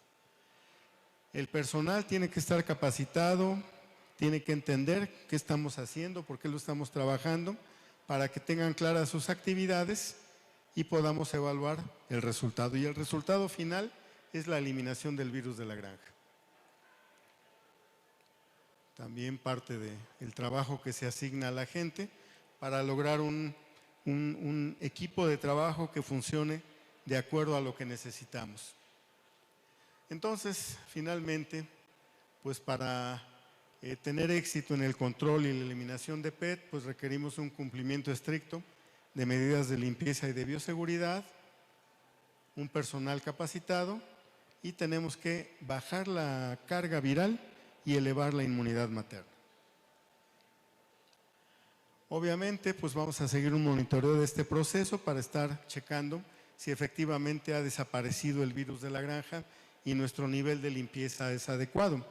El personal tiene que estar capacitado, tiene que entender qué estamos haciendo, por qué lo estamos trabajando, para que tengan claras sus actividades y podamos evaluar el resultado. Y el resultado final es la eliminación del virus de la granja. También parte del trabajo que se asigna a la gente para lograr un equipo de trabajo que funcione de acuerdo a lo que necesitamos. Entonces, finalmente, pues para tener éxito en el control y la eliminación de PET, pues requerimos un cumplimiento estricto de medidas de limpieza y de bioseguridad, un personal capacitado y tenemos que bajar la carga viral y elevar la inmunidad materna. Obviamente, pues vamos a seguir un monitoreo de este proceso para estar checando si efectivamente ha desaparecido el virus de la granja y nuestro nivel de limpieza es adecuado.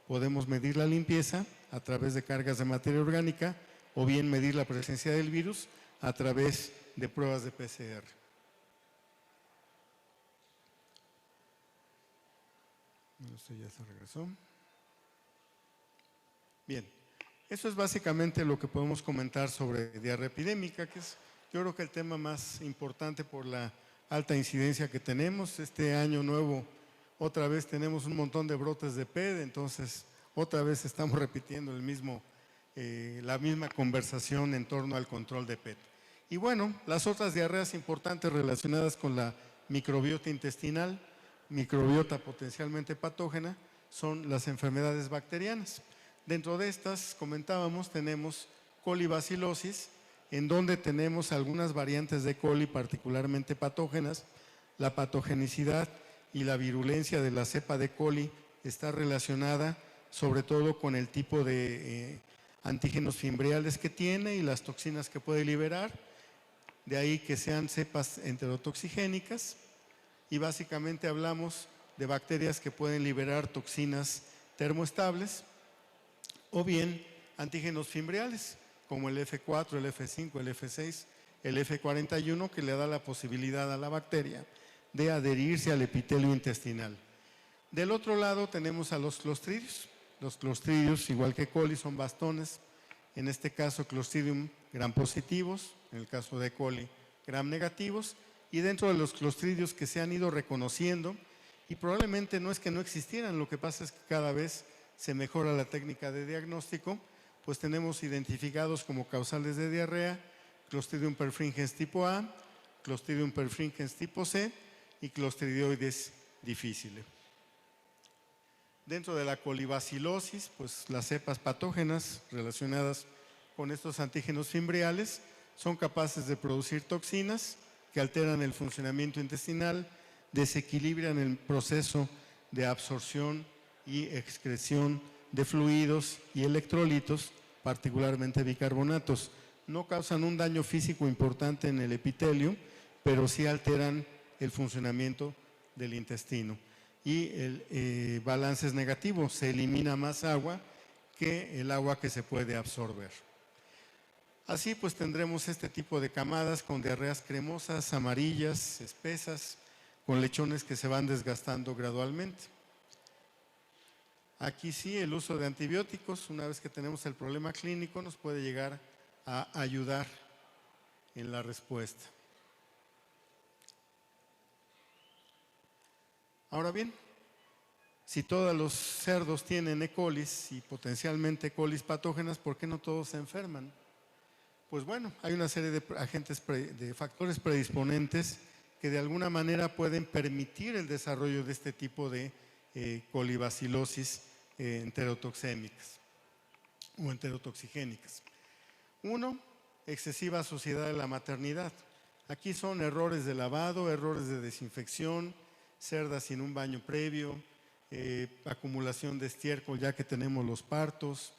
Podemos medir la limpieza a través de cargas de materia orgánica o bien medir la presencia del virus a través de pruebas de PCR. Esto ya se regresó. Bien, eso es básicamente lo que podemos comentar sobre diarrea epidémica, que es yo creo que el tema más importante por la alta incidencia que tenemos. Este año nuevo otra vez tenemos un montón de brotes de PED, entonces otra vez estamos repitiendo la misma conversación en torno al control de PED. Y bueno, las otras diarreas importantes relacionadas con la microbiota intestinal, microbiota potencialmente patógena, son las enfermedades bacterianas. Dentro de estas, comentábamos, tenemos colibacilosis, en donde tenemos algunas variantes de coli particularmente patógenas. La patogenicidad y la virulencia de la cepa de coli está relacionada sobre todo con el tipo de antígenos fimbriales que tiene y las toxinas que puede liberar. De ahí que sean cepas enterotoxigénicas y básicamente hablamos de bacterias que pueden liberar toxinas termoestables o bien antígenos fimbriales, como el F4, el F5, el F6, el F41, que le da la posibilidad a la bacteria de adherirse al epitelio intestinal. Del otro lado tenemos a los clostridios. Los clostridios, igual que coli, son bastones. En este caso, Clostridium gram positivos, en el caso de coli, gram negativos. Y dentro de los clostridios que se han ido reconociendo, y probablemente no es que no existieran, lo que pasa es que cada vez se mejora la técnica de diagnóstico, pues tenemos identificados como causales de diarrea Clostridium perfringens tipo A, Clostridium perfringens tipo C y Clostridioides difficile. Dentro de la colibacilosis, pues las cepas patógenas relacionadas con estos antígenos fimbriales son capaces de producir toxinas que alteran el funcionamiento intestinal, desequilibran el proceso de absorción y excreción de fluidos y electrolitos, particularmente bicarbonatos. No causan un daño físico importante en el epitelio, pero sí alteran el funcionamiento del intestino. Y el balance es negativo, se elimina más agua que el agua que se puede absorber. Así pues tendremos este tipo de camadas con diarreas cremosas, amarillas, espesas, con lechones que se van desgastando gradualmente. Aquí sí, el uso de antibióticos, una vez que tenemos el problema clínico, nos puede llegar a ayudar en la respuesta. Ahora bien, si todos los cerdos tienen E. coli y potencialmente colis patógenas, ¿por qué no todos se enferman? Pues bueno, hay una serie de agentes, de factores predisponentes que de alguna manera pueden permitir el desarrollo de este tipo de colibacilosis enterotoxémicas o enterotoxigénicas. Uno, excesiva suciedad de la maternidad. Aquí son errores de lavado, errores de desinfección, cerdas sin un baño previo, acumulación de estiércol ya que tenemos los partos,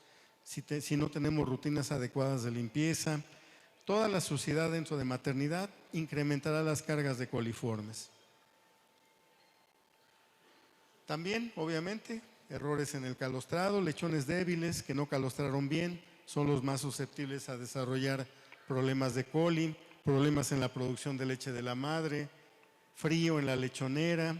si no tenemos rutinas adecuadas de limpieza. Toda la suciedad dentro de maternidad incrementará las cargas de coliformes. También, obviamente, errores en el calostrado, lechones débiles que no calostraron bien, son los más susceptibles a desarrollar problemas de coli, problemas en la producción de leche de la madre, frío en la lechonera.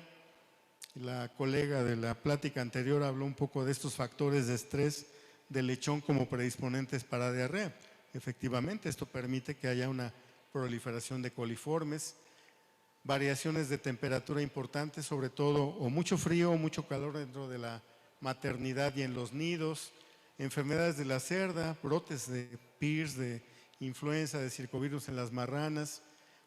La colega de la plática anterior habló un poco de estos factores de estrés del lechón como predisponentes para diarrea. Efectivamente, esto permite que haya una proliferación de coliformes, variaciones de temperatura importantes, sobre todo o mucho frío o mucho calor dentro de la maternidad y en los nidos, enfermedades de la cerda, brotes de PIRS, de influenza, de circovirus en las marranas.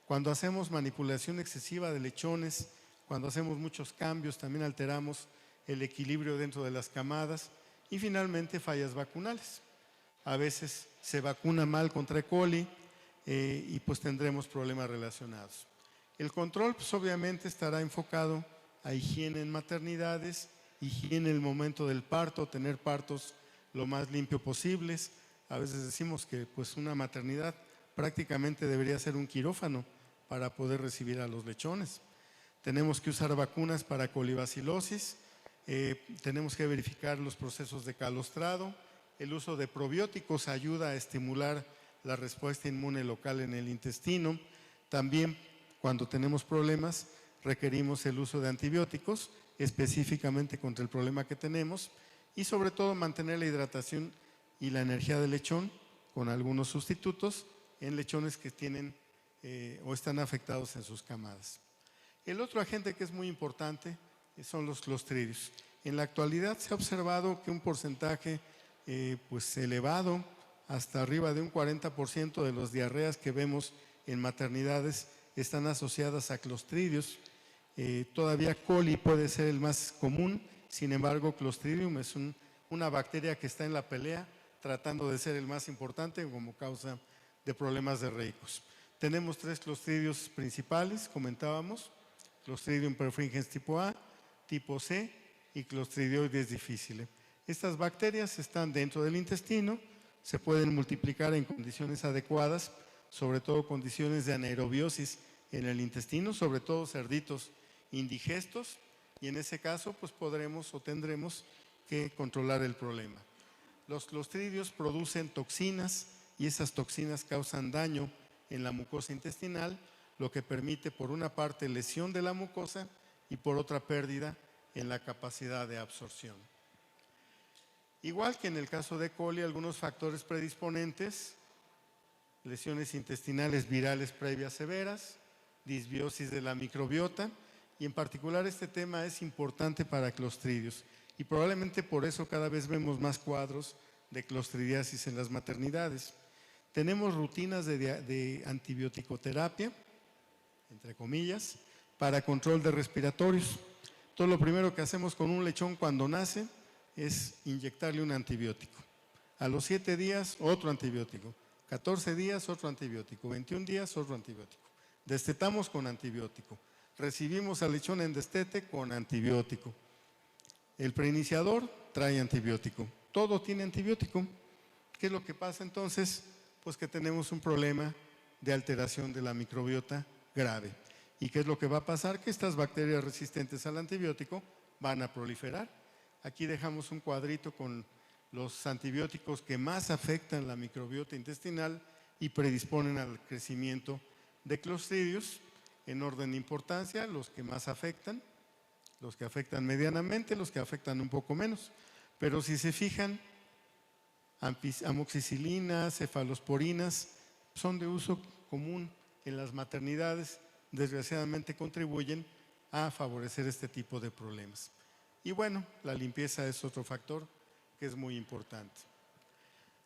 Cuando hacemos manipulación excesiva de lechones, cuando hacemos muchos cambios, también alteramos el equilibrio dentro de las camadas. Y finalmente, fallas vacunales. A veces se vacuna mal contra E. coli y pues tendremos problemas relacionados. El control pues obviamente estará enfocado a higiene en maternidades, higiene en el momento del parto, tener partos lo más limpio posibles. A veces decimos que pues una maternidad prácticamente debería ser un quirófano para poder recibir a los lechones. Tenemos que usar vacunas para colibacilosis, tenemos que verificar los procesos de calostrado. El uso de probióticos ayuda a estimular la respuesta inmune local en el intestino. También cuando tenemos problemas requerimos el uso de antibióticos específicamente contra el problema que tenemos y sobre todo mantener la hidratación y la energía del lechón con algunos sustitutos en lechones que tienen o están afectados en sus camadas. El otro agente que es muy importante son los clostridios. En la actualidad se ha observado que un porcentaje pues elevado, hasta arriba de un 40% de las diarreas que vemos en maternidades están asociadas a clostridios. Todavía coli puede ser el más común, sin embargo Clostridium es una bacteria que está en la pelea tratando de ser el más importante como causa de problemas diarreicos. Tenemos 3 clostridios principales, comentábamos, Clostridium perfringens tipo A, tipo C y Clostridioides difficile. Estas bacterias están dentro del intestino, se pueden multiplicar en condiciones adecuadas, sobre todo condiciones de anaerobiosis en el intestino, sobre todo cerditos indigestos, y en ese caso pues podremos o tendremos que controlar el problema. Los clostridios producen toxinas y esas toxinas causan daño en la mucosa intestinal, lo que permite por una parte lesión de la mucosa y por otra pérdida en la capacidad de absorción. Igual que en el caso de coli, algunos factores predisponentes: lesiones intestinales virales previas severas, disbiosis de la microbiota, y en particular este tema es importante para clostridios y probablemente por eso cada vez vemos más cuadros de clostridiasis en las maternidades. Tenemos rutinas de antibioticoterapia, entre comillas, para control de respiratorios. Entonces, lo primero que hacemos con un lechón cuando nace es inyectarle un antibiótico. A los 7 días, otro antibiótico. 14 días, otro antibiótico. 21 días, otro antibiótico. Destetamos con antibiótico. Recibimos al lechón en destete con antibiótico. El preiniciador trae antibiótico. Todo tiene antibiótico. ¿Qué es lo que pasa entonces? Pues que tenemos un problema de alteración de la microbiota grave. ¿Y qué es lo que va a pasar? Que estas bacterias resistentes al antibiótico van a proliferar. Aquí dejamos un cuadrito con los antibióticos que más afectan la microbiota intestinal y predisponen al crecimiento de clostridios en orden de importancia: los que más afectan, los que afectan medianamente, los que afectan un poco menos. Pero si se fijan, amoxicilinas, cefalosporinas son de uso común en las maternidades, desgraciadamente contribuyen a favorecer este tipo de problemas. Y bueno, la limpieza es otro factor que es muy importante.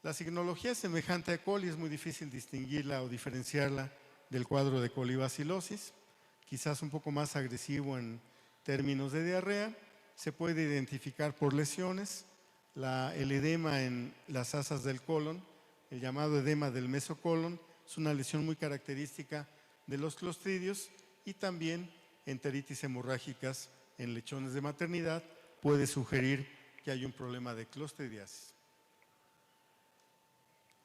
La signología es semejante a coli, es muy difícil distinguirla o diferenciarla del cuadro de colibacilosis, quizás un poco más agresivo en términos de diarrea. Se puede identificar por lesiones, el edema en las asas del colon, el llamado edema del mesocolon, es una lesión muy característica de los clostridios, y también enteritis hemorrágicas en lechones de maternidad puede sugerir que hay un problema de clostridiasis.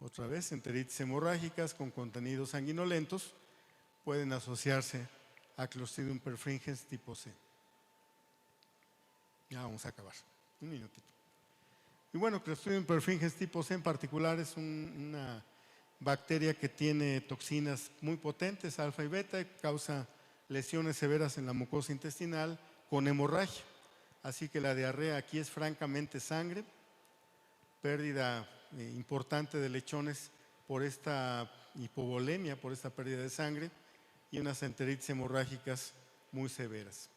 Otra vez, enteritis hemorrágicas con contenidos sanguinolentos pueden asociarse a Clostridium perfringens tipo C. Ya vamos a acabar, un minutito. Y bueno, Clostridium perfringens tipo C en particular es una bacteria que tiene toxinas muy potentes, alfa y beta, y causa lesiones severas en la mucosa intestinal con hemorragia. Así que la diarrea aquí es francamente sangre, pérdida importante de lechones por esta hipovolemia, por esta pérdida de sangre, y unas enteritis hemorrágicas muy severas.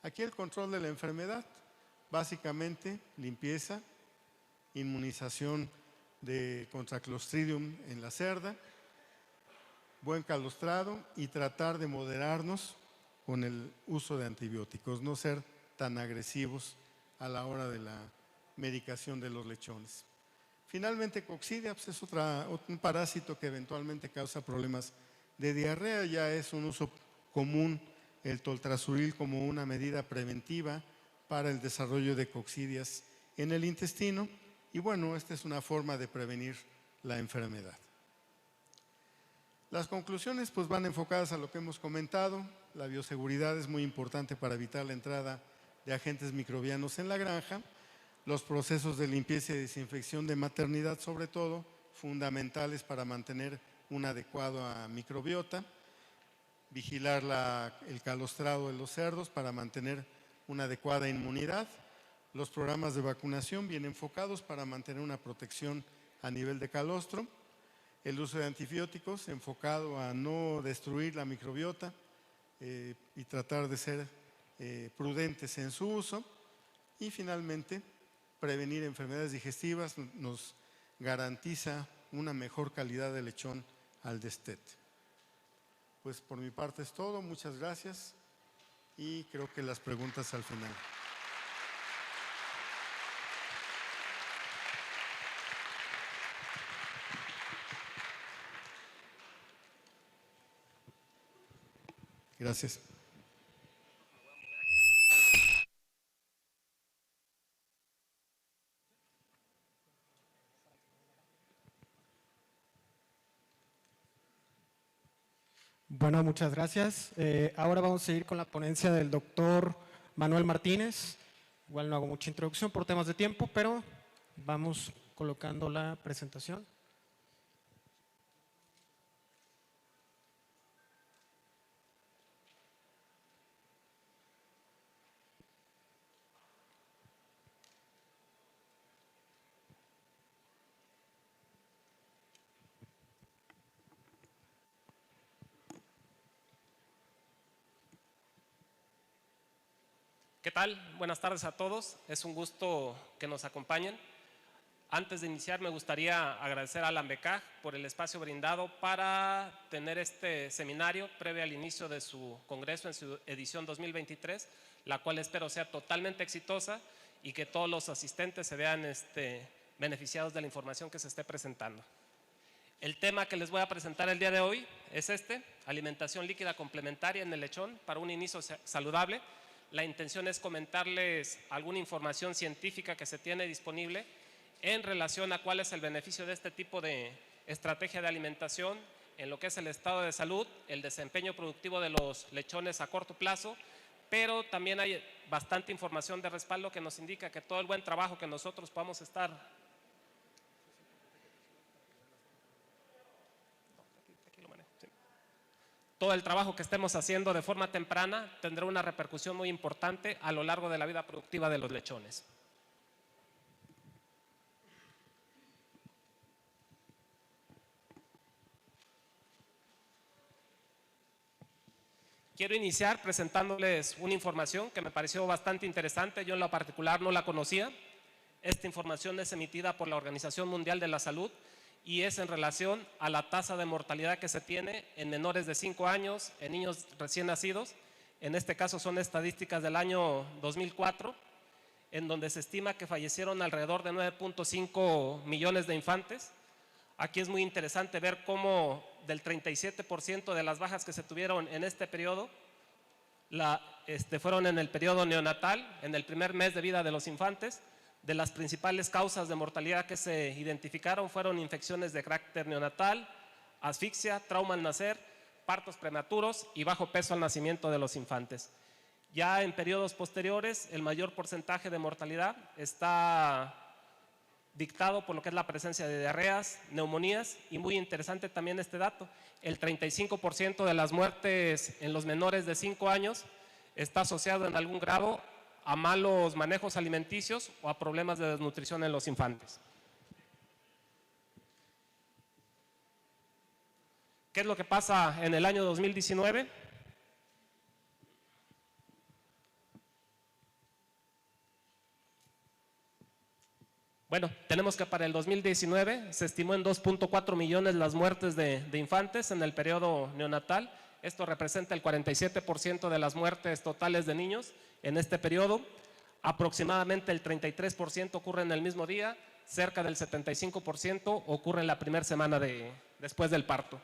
Aquí el control de la enfermedad, básicamente limpieza, inmunización contra Clostridium en la cerda, buen calostrado y tratar de moderarnos con el uso de antibióticos, no ser tan agresivos a la hora de la medicación de los lechones. Finalmente, coccidia pues es un parásito que eventualmente causa problemas de diarrea. Ya es un uso común el toltrazuril como una medida preventiva para el desarrollo de coccidias en el intestino, y bueno, esta es una forma de prevenir la enfermedad. Las conclusiones pues van enfocadas a lo que hemos comentado. La bioseguridad es muy importante para evitar la entrada de agentes microbianos en la granja. Los procesos de limpieza y desinfección de maternidad, sobre todo, fundamentales para mantener una adecuada microbiota. Vigilar el calostrado de los cerdos para mantener una adecuada inmunidad. Los programas de vacunación bien enfocados para mantener una protección a nivel de calostro. El uso de antibióticos enfocado a no destruir la microbiota y tratar de ser prudentes en su uso. Y finalmente, prevenir enfermedades digestivas nos garantiza una mejor calidad de lechón al destete. Pues por mi parte es todo, muchas gracias, y creo que las preguntas al final. Gracias. Bueno, muchas gracias. Ahora vamos a seguir con la ponencia del doctor Manuel Martínez. Igual no hago mucha introducción por temas de tiempo, pero vamos con colocando la presentación. ¿Qué tal? Buenas tardes a todos. Es un gusto que nos acompañen. Antes de iniciar, me gustaría agradecer a Alan Becaj por el espacio brindado para tener este seminario previo al inicio de su congreso en su edición 2023, la cual espero sea totalmente exitosa y que todos los asistentes se vean beneficiados de la información que se esté presentando. El tema que les voy a presentar el día de hoy es alimentación líquida complementaria en el lechón para un inicio saludable. La intención es comentarles alguna información científica que se tiene disponible en relación a cuál es el beneficio de este tipo de estrategia de alimentación en lo que es el estado de salud, el desempeño productivo de los lechones a corto plazo, pero también hay bastante información de respaldo que nos indica que todo el buen trabajo que nosotros podamos estar todo el trabajo que estemos haciendo de forma temprana tendrá una repercusión muy importante a lo largo de la vida productiva de los lechones. Quiero iniciar presentándoles una información que me pareció bastante interesante. Yo en lo particular no la conocía. Esta información es emitida por la Organización Mundial de la Salud y es en relación a la tasa de mortalidad que se tiene en menores de 5 años, en niños recién nacidos. En este caso son estadísticas del año 2004, en donde se estima que fallecieron alrededor de 9.5 millones de infantes. Aquí es muy interesante ver cómo del 37% de las bajas que se tuvieron en este periodo fueron en el periodo neonatal, en el primer mes de vida de los infantes. De las principales causas de mortalidad que se identificaron fueron infecciones de carácter neonatal, asfixia, trauma al nacer, partos prematuros y bajo peso al nacimiento de los infantes. Ya en periodos posteriores, el mayor porcentaje de mortalidad está dictado por lo que es la presencia de diarreas, neumonías y muy interesante también este dato, el 35% de las muertes en los menores de 5 años está asociado en algún grado a malos manejos alimenticios o a problemas de desnutrición en los infantes. ¿Qué es lo que pasa en el año 2019? Bueno, tenemos que para el 2019 se estimó en 2.4 millones las muertes de infantes en el periodo neonatal. Esto representa el 47% de las muertes totales de niños en este periodo. Aproximadamente el 33% ocurre en el mismo día, cerca del 75% ocurre en la primera semana después del parto.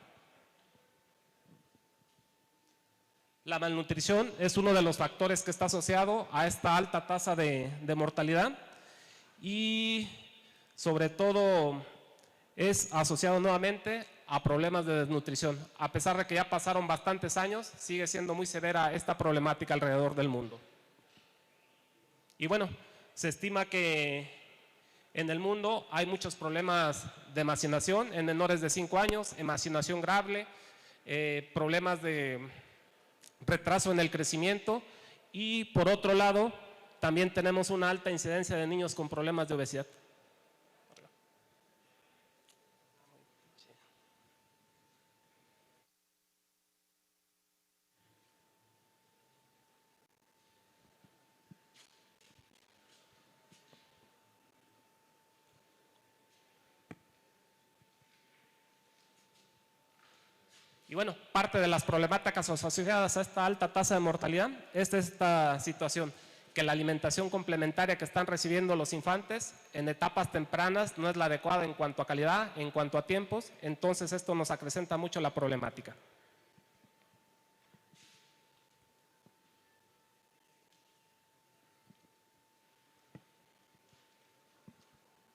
La malnutrición es uno de los factores que está asociado a esta alta tasa de mortalidad y sobre todo es asociado nuevamente a problemas de desnutrición. A pesar de que ya pasaron bastantes años, sigue siendo muy severa esta problemática alrededor del mundo. Y bueno, se estima que en el mundo hay muchos problemas de emaciación en menores de 5 años, emaciación grave, problemas de retraso en el crecimiento y por otro lado también tenemos una alta incidencia de niños con problemas de obesidad. Y bueno, parte de las problemáticas asociadas a esta alta tasa de mortalidad es esta situación, que la alimentación complementaria que están recibiendo los infantes en etapas tempranas no es la adecuada en cuanto a calidad, en cuanto a tiempos, entonces esto nos acrecenta mucho la problemática.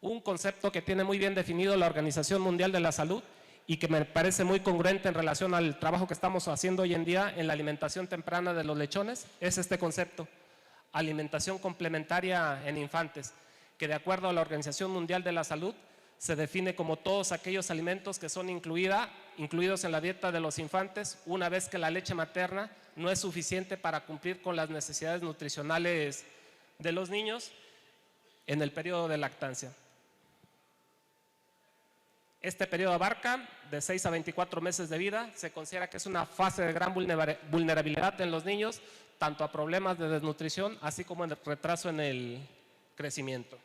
Un concepto que tiene muy bien definido la Organización Mundial de la Salud y que me parece muy congruente en relación al trabajo que estamos haciendo hoy en día en la alimentación temprana de los lechones, es este concepto, alimentación complementaria en infantes, que de acuerdo a la Organización Mundial de la Salud se define como todos aquellos alimentos que son incluidos en la dieta de los infantes una vez que la leche materna no es suficiente para cumplir con las necesidades nutricionales de los niños en el periodo de lactancia. Este periodo abarca de 6 a 24 meses de vida. Se considera que es una fase de gran vulnerabilidad en los niños, tanto a problemas de desnutrición, así como en retraso en el crecimiento.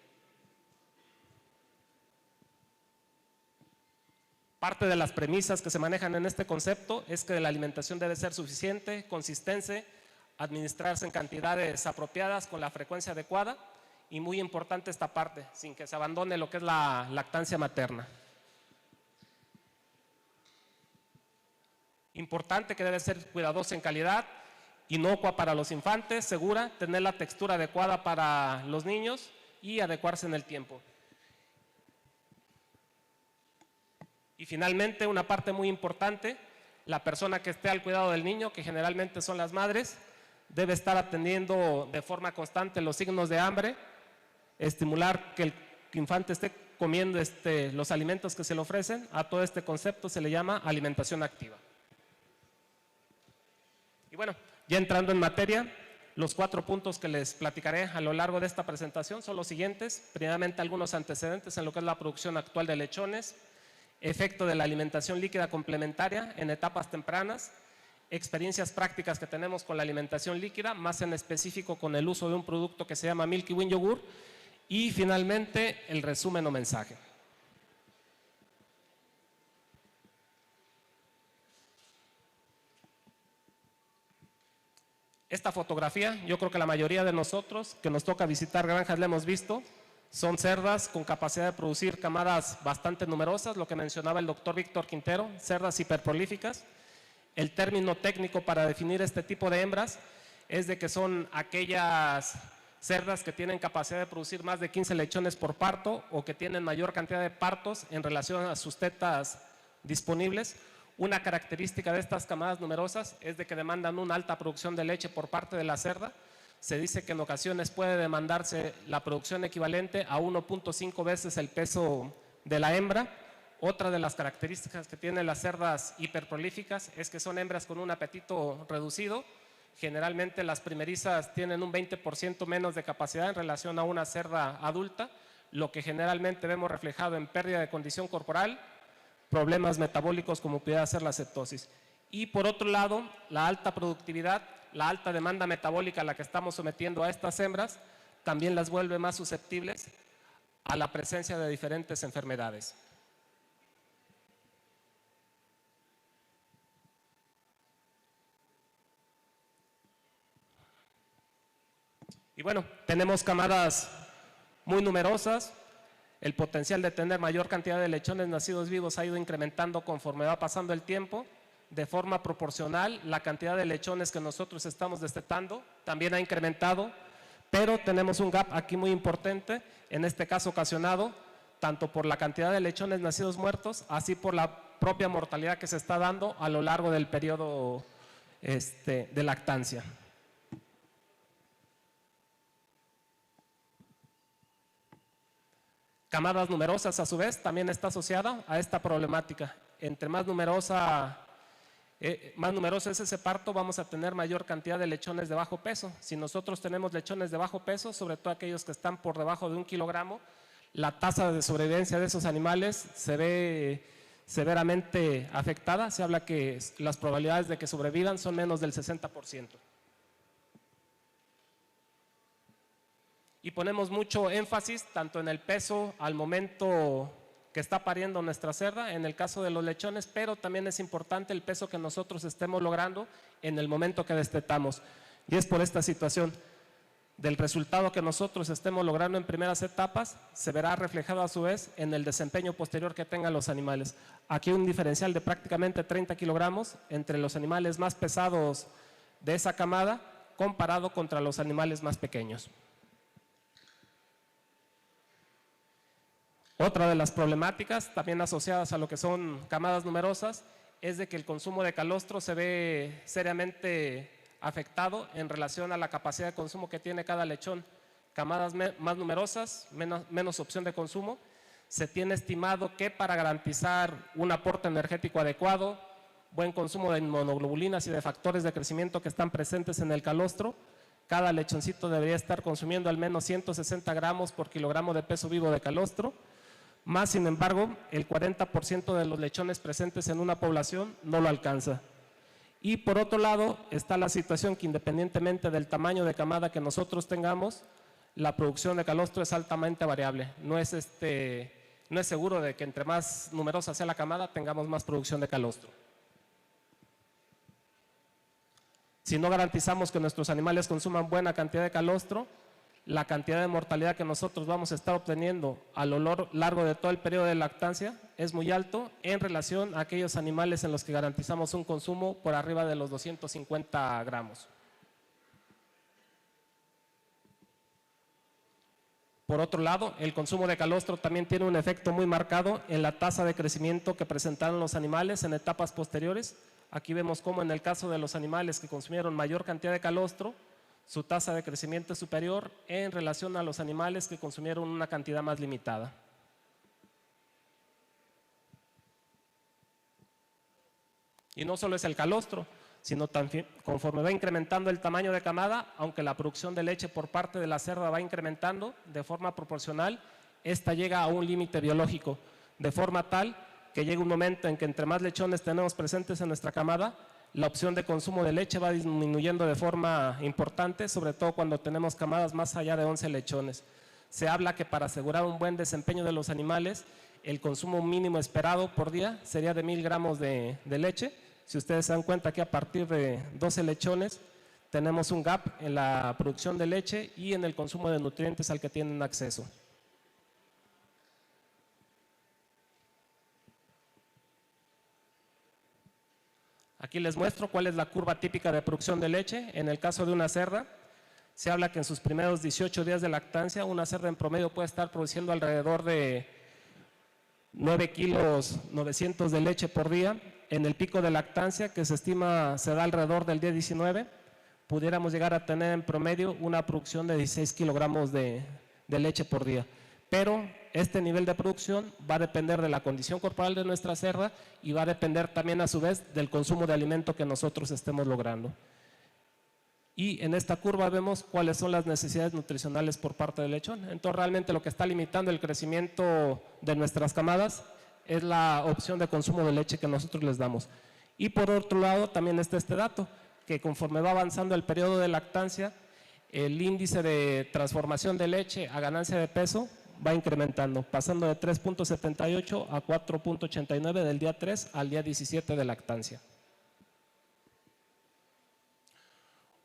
Parte de las premisas que se manejan en este concepto es que la alimentación debe ser suficiente, consistente, administrarse en cantidades apropiadas con la frecuencia adecuada y muy importante esta parte, sin que se abandone lo que es la lactancia materna. Importante que debe ser cuidadosa en calidad, inocua para los infantes, segura, tener la textura adecuada para los niños y adecuarse en el tiempo. Y finalmente, una parte muy importante, la persona que esté al cuidado del niño, que generalmente son las madres, debe estar atendiendo de forma constante los signos de hambre, estimular que el infante esté comiendo los alimentos que se le ofrecen. A todo este concepto se le llama alimentación activa. Y bueno, ya entrando en materia, los 4 puntos que les platicaré a lo largo de esta presentación son los siguientes. Primeramente, algunos antecedentes en lo que es la producción actual de lechones, efecto de la alimentación líquida complementaria en etapas tempranas, experiencias prácticas que tenemos con la alimentación líquida, más en específico con el uso de un producto que se llama Milky Win Yogur, y finalmente el resumen o mensaje. Esta fotografía, yo creo que la mayoría de nosotros que nos toca visitar granjas la hemos visto. Son cerdas con capacidad de producir camadas bastante numerosas, lo que mencionaba el doctor Víctor Quintero, cerdas hiperprolíficas. El término técnico para definir este tipo de hembras es de que son aquellas cerdas que tienen capacidad de producir más de 15 lechones por parto o que tienen mayor cantidad de partos en relación a sus tetas disponibles. Una característica de estas camadas numerosas es de que demandan una alta producción de leche por parte de la cerda. Se dice que en ocasiones puede demandarse la producción equivalente a 1.5 veces el peso de la hembra. Otra de las características que tienen las cerdas hiperprolíficas es que son hembras con un apetito reducido. Generalmente las primerizas tienen un 20% menos de capacidad en relación a una cerda adulta, lo que generalmente vemos reflejado en pérdida de condición corporal, problemas metabólicos como pudiera ser la cetosis. Y por otro lado, la alta productividad, la alta demanda metabólica a la que estamos sometiendo a estas hembras, también las vuelve más susceptibles a la presencia de diferentes enfermedades. Y bueno, tenemos camadas muy numerosas. El potencial de tener mayor cantidad de lechones nacidos vivos ha ido incrementando conforme va pasando el tiempo. De forma proporcional, la cantidad de lechones que nosotros estamos destetando también ha incrementado, pero tenemos un gap aquí muy importante, en este caso ocasionado tanto por la cantidad de lechones nacidos muertos, así por la propia mortalidad que se está dando a lo largo del periodo de lactancia. Camadas numerosas, a su vez, también está asociada a esta problemática. Entre más numeroso es ese parto, vamos a tener mayor cantidad de lechones de bajo peso. Si nosotros tenemos lechones de bajo peso, sobre todo aquellos que están por debajo de 1 kilogramo, la tasa de sobrevivencia de esos animales se ve severamente afectada. Se habla que las probabilidades de que sobrevivan son menos del 60%. Y ponemos mucho énfasis tanto en el peso al momento que está pariendo nuestra cerda, en el caso de los lechones, pero también es importante el peso que nosotros estemos logrando en el momento que destetamos. Y es por esta situación del resultado que nosotros estemos logrando en primeras etapas, se verá reflejado a su vez en el desempeño posterior que tengan los animales. Aquí un diferencial de prácticamente 30 kilogramos entre los animales más pesados de esa camada comparado contra los animales más pequeños. Otra de las problemáticas también asociadas a lo que son camadas numerosas es de que el consumo de calostro se ve seriamente afectado en relación a la capacidad de consumo que tiene cada lechón. Camadas más numerosas, menos opción de consumo. Se tiene estimado que para garantizar un aporte energético adecuado, buen consumo de inmunoglobulinas y de factores de crecimiento que están presentes en el calostro, cada lechoncito debería estar consumiendo al menos 160 gramos por kilogramo de peso vivo de calostro. Más, sin embargo, el 40% de los lechones presentes en una población no lo alcanza. Y por otro lado está la situación que, independientemente del tamaño de camada que nosotros tengamos, la producción de calostro es altamente variable. No es seguro de que entre más numerosa sea la camada tengamos más producción de calostro. Si no garantizamos que nuestros animales consuman buena cantidad de calostro, la cantidad de mortalidad que nosotros vamos a estar obteniendo a lo largo de todo el periodo de lactancia es muy alto en relación a aquellos animales en los que garantizamos un consumo por arriba de los 250 gramos. Por otro lado, el consumo de calostro también tiene un efecto muy marcado en la tasa de crecimiento que presentaron los animales en etapas posteriores. Aquí vemos cómo en el caso de los animales que consumieron mayor cantidad de calostro, su tasa de crecimiento es superior en relación a los animales que consumieron una cantidad más limitada. Y no solo es el calostro, sino también conforme va incrementando el tamaño de camada, aunque la producción de leche por parte de la cerda va incrementando de forma proporcional, esta llega a un límite biológico, de forma tal que llega un momento en que entre más lechones tenemos presentes en nuestra camada, la opción de consumo de leche va disminuyendo de forma importante, sobre todo cuando tenemos camadas más allá de 11 lechones. Se habla que para asegurar un buen desempeño de los animales, el consumo mínimo esperado por día sería de 1000 gramos de leche. Si ustedes se dan cuenta que a partir de 12 lechones tenemos un gap en la producción de leche y en el consumo de nutrientes al que tienen acceso. Aquí les muestro cuál es la curva típica de producción de leche. En el caso de una cerda, se habla que en sus primeros 18 días de lactancia, una cerda en promedio puede estar produciendo alrededor de 9 kilos 900 de leche por día. En el pico de lactancia, que se estima se da alrededor del día 19, pudiéramos llegar a tener en promedio una producción de 16 kilogramos de leche por día. Pero este nivel de producción va a depender de la condición corporal de nuestra cerda y va a depender también a su vez del consumo de alimento que nosotros estemos logrando. Y en esta curva vemos cuáles son las necesidades nutricionales por parte del lechón. Entonces realmente lo que está limitando el crecimiento de nuestras camadas es la opción de consumo de leche que nosotros les damos. Y por otro lado también está este dato, que conforme va avanzando el periodo de lactancia, el índice de transformación de leche a ganancia de peso va incrementando, pasando de 3.78 a 4.89 del día 3 al día 17 de lactancia.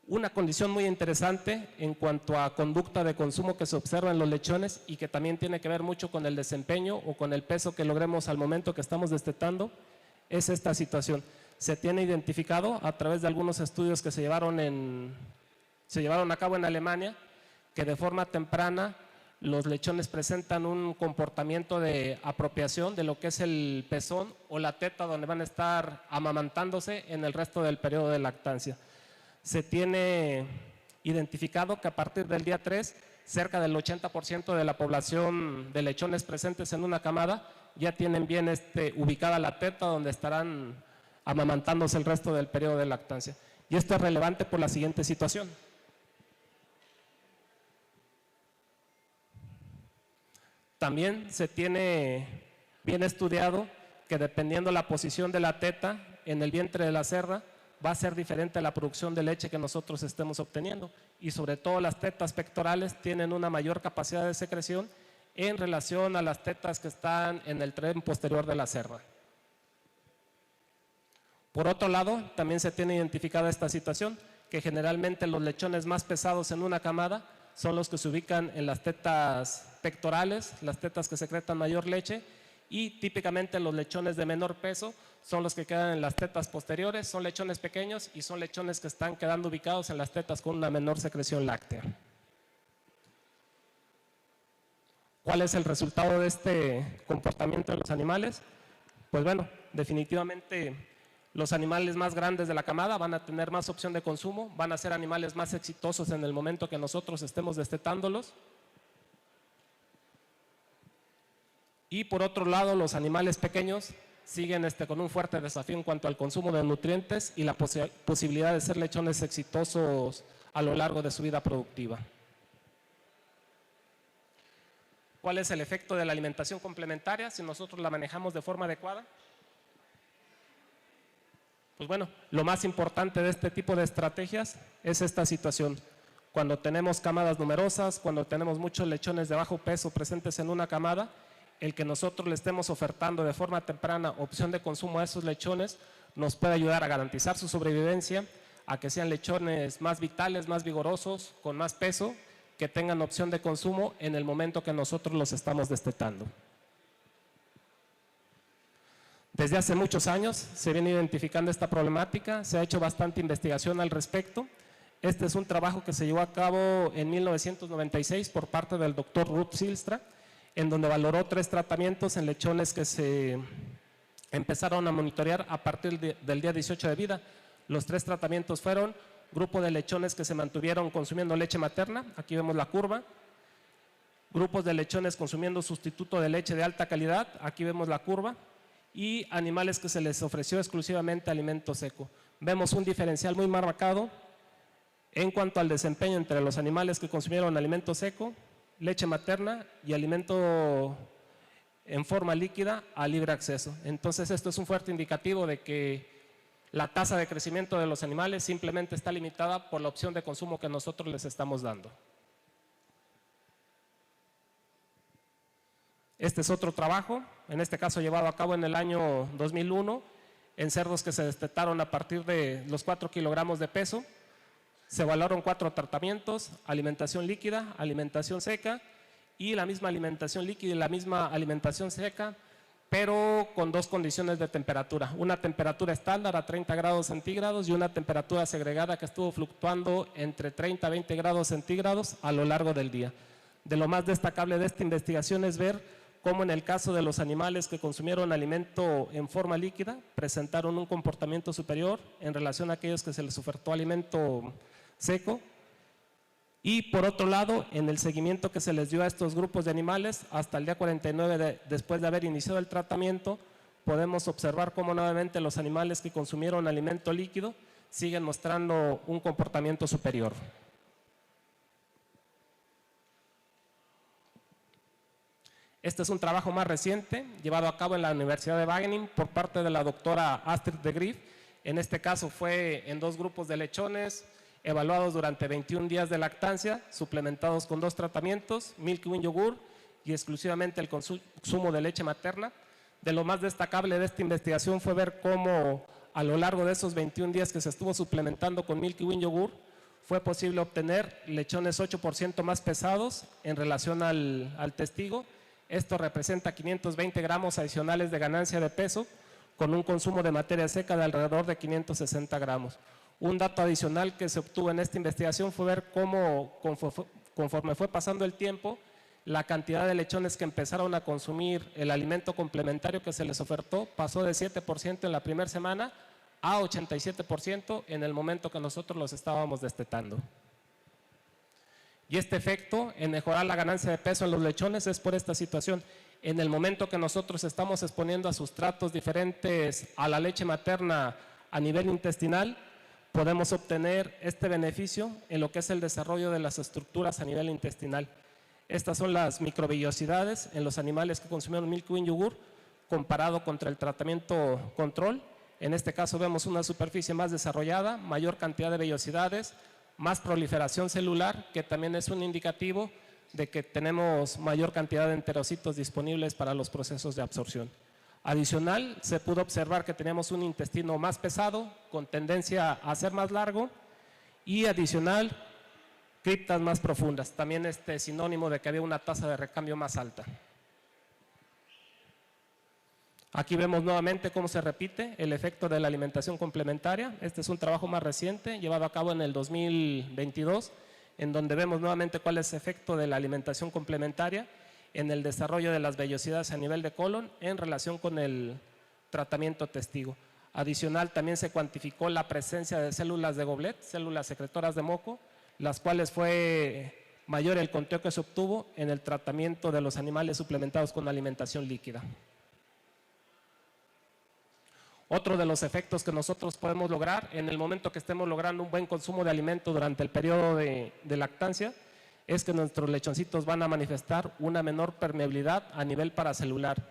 Una condición muy interesante en cuanto a conducta de consumo que se observa en los lechones y que también tiene que ver mucho con el desempeño o con el peso que logremos al momento que estamos destetando es esta situación. Se tiene identificado a través de algunos estudios que se llevaron a cabo en Alemania que de forma temprana los lechones presentan un comportamiento de apropiación de lo que es el pezón o la teta donde van a estar amamantándose en el resto del periodo de lactancia. Se tiene identificado que a partir del día 3, cerca del 80% de la población de lechones presentes en una camada ya tienen bien ubicada la teta donde estarán amamantándose el resto del periodo de lactancia. Y esto es relevante por la siguiente situación. También se tiene bien estudiado que dependiendo la posición de la teta en el vientre de la cerda, va a ser diferente la producción de leche que nosotros estemos obteniendo. Y sobre todo las tetas pectorales tienen una mayor capacidad de secreción en relación a las tetas que están en el tren posterior de la cerda. Por otro lado, también se tiene identificada esta situación, que generalmente los lechones más pesados en una camada son los que se ubican en las tetas pectorales, las tetas que secretan mayor leche, y típicamente los lechones de menor peso son los que quedan en las tetas posteriores, son lechones pequeños y son lechones que están quedando ubicados en las tetas con una menor secreción láctea. ¿Cuál es el resultado de este comportamiento de los animales? Pues bueno, definitivamente los animales más grandes de la camada van a tener más opción de consumo, van a ser animales más exitosos en el momento que nosotros estemos destetándolos. Y por otro lado, los animales pequeños siguen con un fuerte desafío en cuanto al consumo de nutrientes y la posibilidad de ser lechones exitosos a lo largo de su vida productiva. ¿Cuál es el efecto de la alimentación complementaria si nosotros la manejamos de forma adecuada? Pues bueno, lo más importante de este tipo de estrategias es esta situación. Cuando tenemos camadas numerosas, cuando tenemos muchos lechones de bajo peso presentes en una camada, el que nosotros le estemos ofertando de forma temprana opción de consumo a esos lechones nos puede ayudar a garantizar su sobrevivencia, a que sean lechones más vitales, más vigorosos, con más peso, que tengan opción de consumo en el momento que nosotros los estamos destetando. Desde hace muchos años se viene identificando esta problemática, se ha hecho bastante investigación al respecto. Este es un trabajo que se llevó a cabo en 1996 por parte del doctor Ruth Silstra, en donde valoró 3 tratamientos en lechones que se empezaron a monitorear a partir del día 18 de vida. Los 3 tratamientos fueron grupo de lechones que se mantuvieron consumiendo leche materna, aquí vemos la curva, grupos de lechones consumiendo sustituto de leche de alta calidad, aquí vemos la curva, y animales que se les ofreció exclusivamente alimento seco. Vemos un diferencial muy marcado en cuanto al desempeño entre los animales que consumieron alimento seco, leche materna y alimento en forma líquida a libre acceso. Entonces esto es un fuerte indicativo de que la tasa de crecimiento de los animales simplemente está limitada por la opción de consumo que nosotros les estamos dando. Este es otro trabajo, en este caso llevado a cabo en el año 2001, en cerdos que se destetaron a partir de los 4 kilogramos de peso. Se evaluaron 4 tratamientos: alimentación líquida, alimentación seca, y la misma alimentación líquida y la misma alimentación seca, pero con 2 condiciones de temperatura. Una temperatura estándar a 30 grados centígrados y una temperatura segregada que estuvo fluctuando entre 30 a 20 grados centígrados a lo largo del día. De lo más destacable de esta investigación es ver cómo en el caso de los animales que consumieron alimento en forma líquida presentaron un comportamiento superior en relación a aquellos que se les ofertó alimento seco. Y por otro lado, en el seguimiento que se les dio a estos grupos de animales hasta el día 49 después de haber iniciado el tratamiento, podemos observar cómo nuevamente los animales que consumieron alimento líquido siguen mostrando un comportamiento superior. Este es un trabajo más reciente, llevado a cabo en la Universidad de Wageningen por parte de la doctora Astrid de Grief. En este caso fue en 2 grupos de lechones, evaluados durante 21 días de lactancia, suplementados con 2 tratamientos, Milky Win yogur y exclusivamente el consumo de leche materna. De lo más destacable de esta investigación fue ver cómo a lo largo de esos 21 días que se estuvo suplementando con Milky Win yogur, fue posible obtener lechones 8% más pesados en relación al testigo. Esto representa 520 gramos adicionales de ganancia de peso con un consumo de materia seca de alrededor de 560 gramos. Un dato adicional que se obtuvo en esta investigación fue ver cómo, conforme fue pasando el tiempo, la cantidad de lechones que empezaron a consumir el alimento complementario que se les ofertó pasó de 7% en la primera semana a 87% en el momento que nosotros los estábamos destetando. Y este efecto en mejorar la ganancia de peso en los lechones es por esta situación. En el momento que nosotros estamos exponiendo a sustratos diferentes a la leche materna a nivel intestinal, podemos obtener este beneficio en lo que es el desarrollo de las estructuras a nivel intestinal. Estas son las microvellosidades en los animales que consumieron Milky Win yogur comparado contra el tratamiento control. En este caso vemos una superficie más desarrollada, mayor cantidad de vellosidades, más proliferación celular, que también es un indicativo de que tenemos mayor cantidad de enterocitos disponibles para los procesos de absorción. Adicional, se pudo observar que teníamos un intestino más pesado, con tendencia a ser más largo, y adicional, criptas más profundas, también sinónimo de que había una tasa de recambio más alta. Aquí vemos nuevamente cómo se repite el efecto de la alimentación complementaria. Este es un trabajo más reciente, llevado a cabo en el 2022, en donde vemos nuevamente cuál es el efecto de la alimentación complementaria en el desarrollo de las vellosidades a nivel de colon en relación con el tratamiento testigo. Adicional, también se cuantificó la presencia de células de Goblet, células secretoras de moco, las cuales fue mayor el conteo que se obtuvo en el tratamiento de los animales suplementados con alimentación líquida. Otro de los efectos que nosotros podemos lograr en el momento que estemos logrando un buen consumo de alimento durante el periodo de lactancia es que nuestros lechoncitos van a manifestar una menor permeabilidad a nivel paracelular.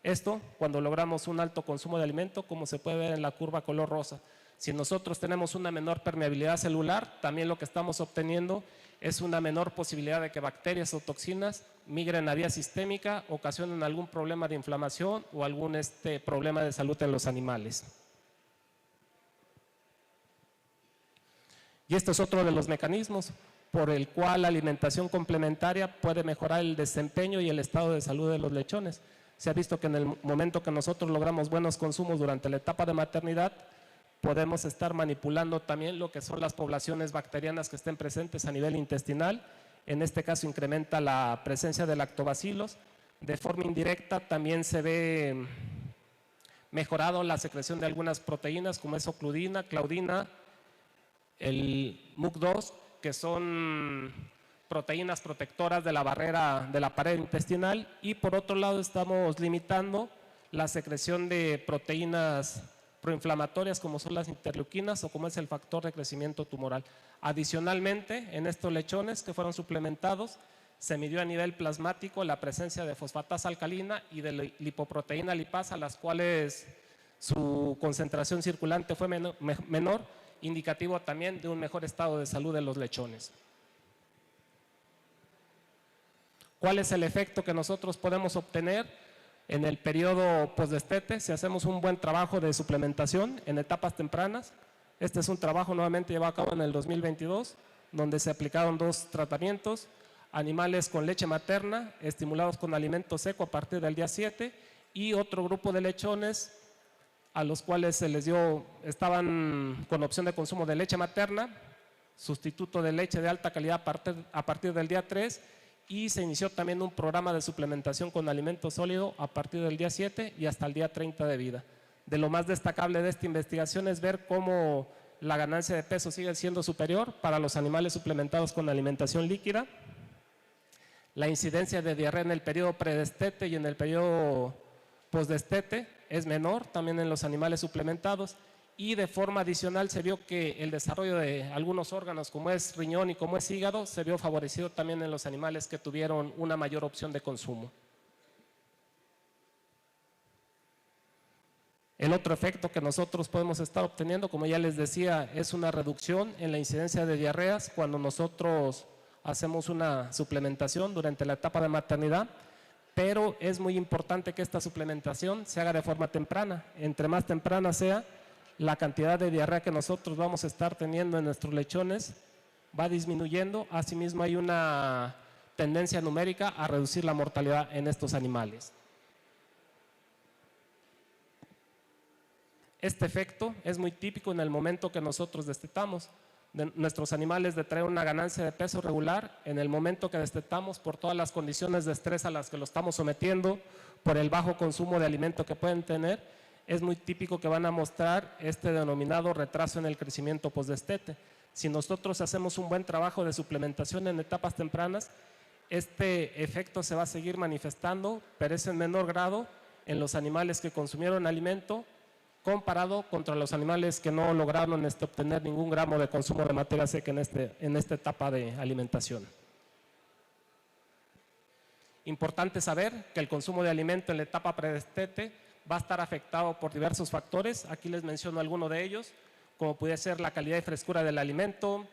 Esto cuando logramos un alto consumo de alimento, como se puede ver en la curva color rosa. Si nosotros tenemos una menor permeabilidad celular, también lo que estamos obteniendo es una menor posibilidad de que bacterias o toxinas migren a vía sistémica, ocasionen algún problema de inflamación o algún problema de salud en los animales. Y este es otro de los mecanismos por el cual la alimentación complementaria puede mejorar el desempeño y el estado de salud de los lechones. Se ha visto que en el momento que nosotros logramos buenos consumos durante la etapa de maternidad, podemos estar manipulando también lo que son las poblaciones bacterianas que estén presentes a nivel intestinal. En este caso incrementa la presencia de lactobacilos. De forma indirecta también se ve mejorado la secreción de algunas proteínas como es ocludina, claudina, el MUC2, que son proteínas protectoras de la barrera de la pared intestinal, y por otro lado estamos limitando la secreción de proteínas proinflamatorias como son las interleuquinas o como es el factor de crecimiento tumoral. Adicionalmente, en estos lechones que fueron suplementados, se midió a nivel plasmático la presencia de fosfatasa alcalina y de lipoproteína lipasa, las cuales su concentración circulante fue menor, indicativo también de un mejor estado de salud de los lechones. ¿Cuál es el efecto que nosotros podemos obtener en el periodo postdestete si hacemos un buen trabajo de suplementación en etapas tempranas? Este es un trabajo nuevamente llevado a cabo en el 2022, donde se aplicaron 2 tratamientos: animales con leche materna estimulados con alimento seco a partir del día 7 y otro grupo de lechones a los cuales se les dio, estaban con opción de consumo de leche materna, sustituto de leche de alta calidad a partir del día 3, y se inició también un programa de suplementación con alimento sólido a partir del día 7 y hasta el día 30 de vida. De lo más destacable de esta investigación es ver cómo la ganancia de peso sigue siendo superior para los animales suplementados con alimentación líquida. La incidencia de diarrea en el periodo predestete y en el periodo postdestete es menor también en los animales suplementados, y de forma adicional se vio que el desarrollo de algunos órganos como es riñón y como es hígado se vio favorecido también en los animales que tuvieron una mayor opción de consumo. El otro efecto que nosotros podemos estar obteniendo, como ya les decía, es una reducción en la incidencia de diarreas cuando nosotros hacemos una suplementación durante la etapa de maternidad, pero es muy importante que esta suplementación se haga de forma temprana. Entre más temprana sea, la cantidad de diarrea que nosotros vamos a estar teniendo en nuestros lechones va disminuyendo. Asimismo, hay una tendencia numérica a reducir la mortalidad en estos animales. Este efecto es muy típico en el momento que nosotros destetamos. Nuestros animales de traer una ganancia de peso regular en el momento que destetamos, por todas las condiciones de estrés a las que lo estamos sometiendo, por el bajo consumo de alimento que pueden tener, es muy típico que van a mostrar este denominado retraso en el crecimiento postdestete. Si nosotros hacemos un buen trabajo de suplementación en etapas tempranas, este efecto se va a seguir manifestando, pero es en menor grado en los animales que consumieron alimento comparado contra los animales que no lograron obtener ningún gramo de consumo de materia seca en esta etapa de alimentación. Importante saber que el consumo de alimento en la etapa predestete va a estar afectado por diversos factores. Aquí les menciono algunos de ellos, como puede ser la calidad y frescura del alimento,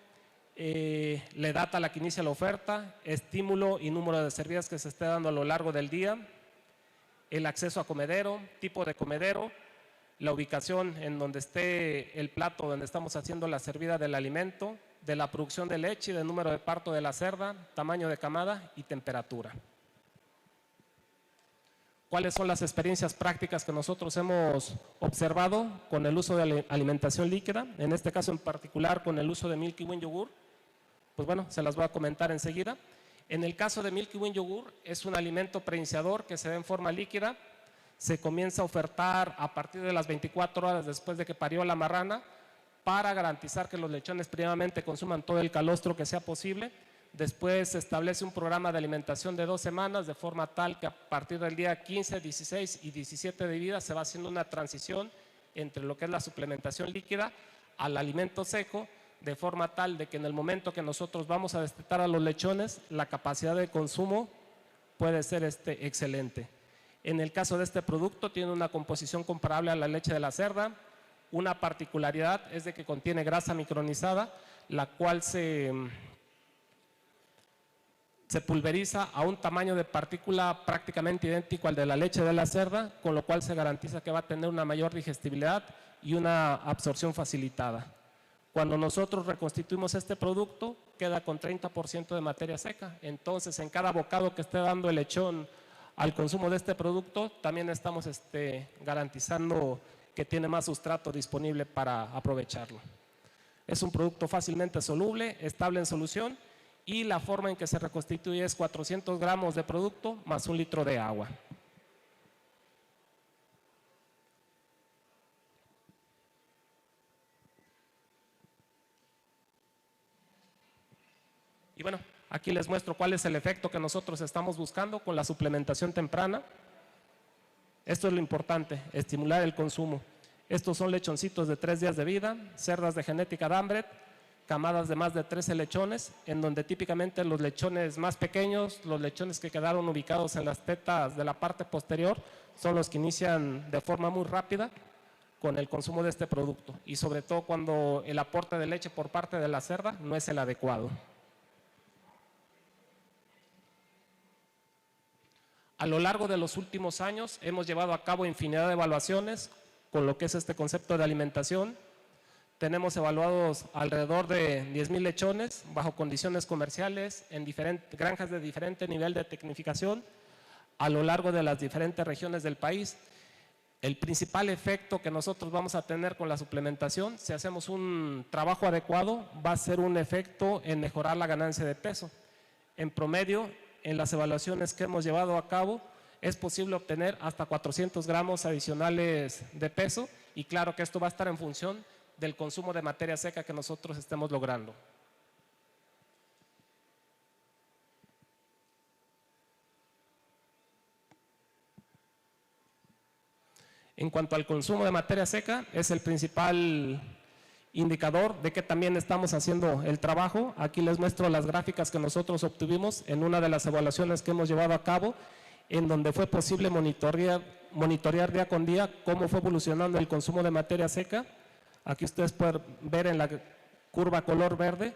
la edad a la que inicia la oferta, estímulo y número de servidas que se esté dando a lo largo del día, el acceso a comedero, tipo de comedero, la ubicación en donde esté el plato donde estamos haciendo la servida del alimento, de la producción de leche y del número de parto de la cerda, tamaño de camada y temperatura. ¿Cuáles son las experiencias prácticas que nosotros hemos observado con el uso de alimentación líquida? En este caso en particular con el uso de Milky Win Yogur. Pues bueno, se las voy a comentar enseguida. En el caso de Milky Win Yogur, es un alimento preiniciador que se da en forma líquida. Se comienza a ofertar a partir de las 24 horas después de que parió la marrana para garantizar que los lechones previamente consuman todo el calostro que sea posible. Después se establece un programa de alimentación de 2 semanas, de forma tal que a partir del día 15, 16 y 17 de vida se va haciendo una transición entre lo que es la suplementación líquida al alimento seco, de forma tal de que en el momento que nosotros vamos a destetar a los lechones, la capacidad de consumo puede ser excelente. En el caso de este producto tiene una composición comparable a la leche de la cerda. Una particularidad es de que contiene grasa micronizada, la cual se pulveriza a un tamaño de partícula prácticamente idéntico al de la leche de la cerda, con lo cual se garantiza que va a tener una mayor digestibilidad y una absorción facilitada. Cuando nosotros reconstituimos este producto, queda con 30% de materia seca. Entonces, en cada bocado que esté dando el lechón al consumo de este producto, también estamos garantizando que tiene más sustrato disponible para aprovecharlo. Es un producto fácilmente soluble, estable en solución, y la forma en que se reconstituye es 400 gramos de producto más 1 litro de agua. Y bueno, aquí les muestro cuál es el efecto que nosotros estamos buscando con la suplementación temprana. Esto es lo importante, estimular el consumo. Estos son lechoncitos de 3 días de vida, cerdas de genética Dambret, camadas de más de 13 lechones, en donde típicamente los lechones más pequeños, los lechones que quedaron ubicados en las tetas de la parte posterior, son los que inician de forma muy rápida con el consumo de este producto, y sobre todo cuando el aporte de leche por parte de la cerda no es el adecuado. A lo largo de los últimos años hemos llevado a cabo infinidad de evaluaciones con lo que es este concepto de alimentación. Tenemos evaluados alrededor de 10,000 lechones bajo condiciones comerciales en granjas de diferente nivel de tecnificación a lo largo de las diferentes regiones del país. El principal efecto que nosotros vamos a tener con la suplementación, si hacemos un trabajo adecuado, va a ser un efecto en mejorar la ganancia de peso. En promedio, en las evaluaciones que hemos llevado a cabo, es posible obtener hasta 400 gramos adicionales de peso, y claro que esto va a estar en función del consumo de materia seca que nosotros estemos logrando. En cuanto al consumo de materia seca, es el principal indicador de que también estamos haciendo el trabajo. Aquí les muestro las gráficas que nosotros obtuvimos en una de las evaluaciones que hemos llevado a cabo, en donde fue posible monitorear día con día cómo fue evolucionando el consumo de materia seca. Aquí ustedes pueden ver en la curva color verde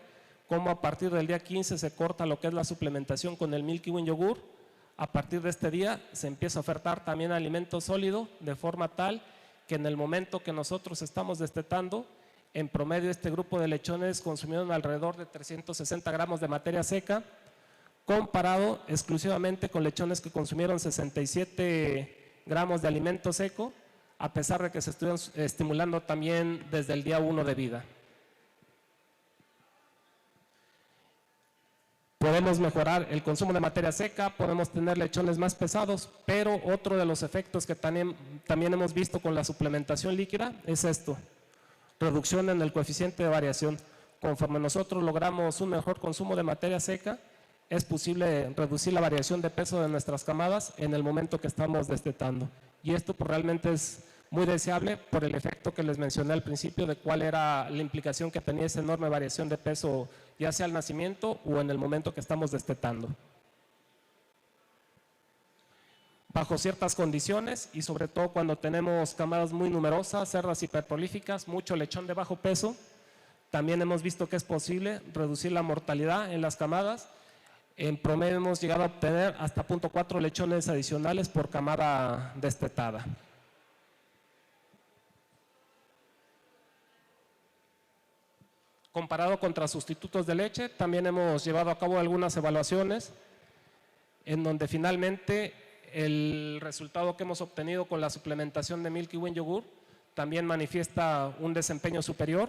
cómo a partir del día 15 se corta lo que es la suplementación con el Milky Win yogur. A partir de este día se empieza a ofertar también alimento sólido, de forma tal que en el momento que nosotros estamos destetando, en promedio este grupo de lechones consumieron alrededor de 360 gramos de materia seca, comparado exclusivamente con lechones que consumieron 67 gramos de alimento seco, a pesar de que se estuvieron estimulando también desde el día 1 de vida. Podemos mejorar el consumo de materia seca, podemos tener lechones más pesados, pero otro de los efectos que también hemos visto con la suplementación líquida es esto: reducción en el coeficiente de variación. Conforme nosotros logramos un mejor consumo de materia seca, es posible reducir la variación de peso de nuestras camadas en el momento que estamos destetando. Y esto pues realmente es muy deseable por el efecto que les mencioné al principio de cuál era la implicación que tenía esa enorme variación de peso, ya sea al nacimiento o en el momento que estamos destetando. Bajo ciertas condiciones, y sobre todo cuando tenemos camadas muy numerosas, cerdas hiperprolíficas, mucho lechón de bajo peso, también hemos visto que es posible reducir la mortalidad en las camadas. En promedio hemos llegado a obtener hasta 0.4 lechones adicionales por camada destetada. Comparado contra sustitutos de leche, también hemos llevado a cabo algunas evaluaciones en donde finalmente el resultado que hemos obtenido con la suplementación de Milky Win yogur también manifiesta un desempeño superior.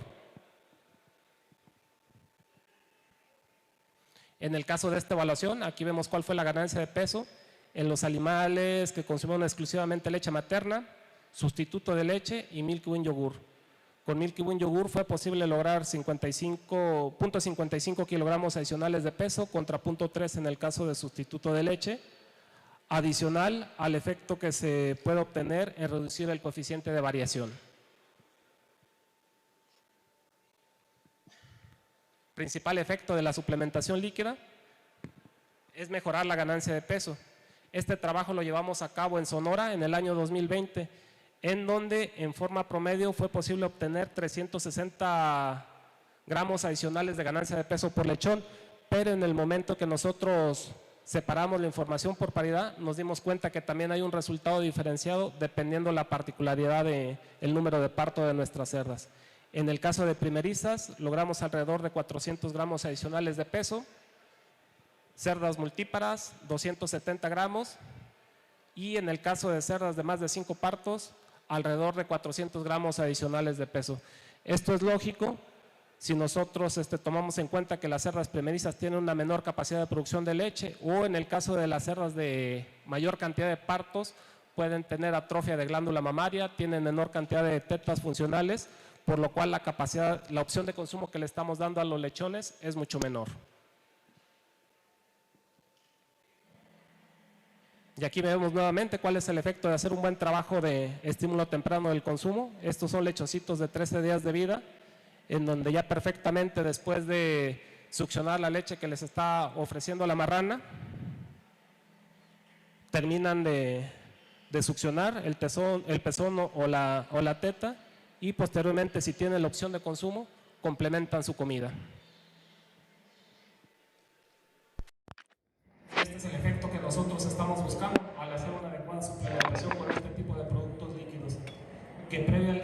En el caso de esta evaluación, aquí vemos cuál fue la ganancia de peso en los animales que consumieron exclusivamente leche materna, sustituto de leche y Milky Win yogur. Con Milky Win Yogur fue posible lograr 0.55 kilogramos adicionales de peso contra 0.3 en el caso de sustituto de leche, adicional al efecto que se puede obtener en reducir el coeficiente de variación. Principal efecto de la suplementación líquida es mejorar la ganancia de peso. Este trabajo lo llevamos a cabo en Sonora en el año 2020, en donde en forma promedio fue posible obtener 360 gramos adicionales de ganancia de peso por lechón, pero en el momento que nosotros separamos la información por paridad, nos dimos cuenta que también hay un resultado diferenciado dependiendo la particularidad del número de parto de nuestras cerdas. En el caso de primerizas, logramos alrededor de 400 gramos adicionales de peso, cerdas multíparas, 270 gramos, y en el caso de cerdas de más de 5 partos, alrededor de 400 gramos adicionales de peso. Esto es lógico si nosotros tomamos en cuenta que las cerdas primerizas tienen una menor capacidad de producción de leche, o en el caso de las cerdas de mayor cantidad de partos, pueden tener atrofia de glándula mamaria, tienen menor cantidad de tetas funcionales, por lo cual la opción de consumo que le estamos dando a los lechones es mucho menor. Y aquí vemos nuevamente cuál es el efecto de hacer un buen trabajo de estímulo temprano del consumo. Estos son lechoncitos de 13 días de vida, en donde ya perfectamente después de succionar la leche que les está ofreciendo la marrana, terminan de succionar el pezón o la teta, y posteriormente, si tienen la opción de consumo, complementan su comida. Este es el efecto que nosotros estamos buscando al hacer una adecuada suplementación con este tipo de productos líquidos, que previo al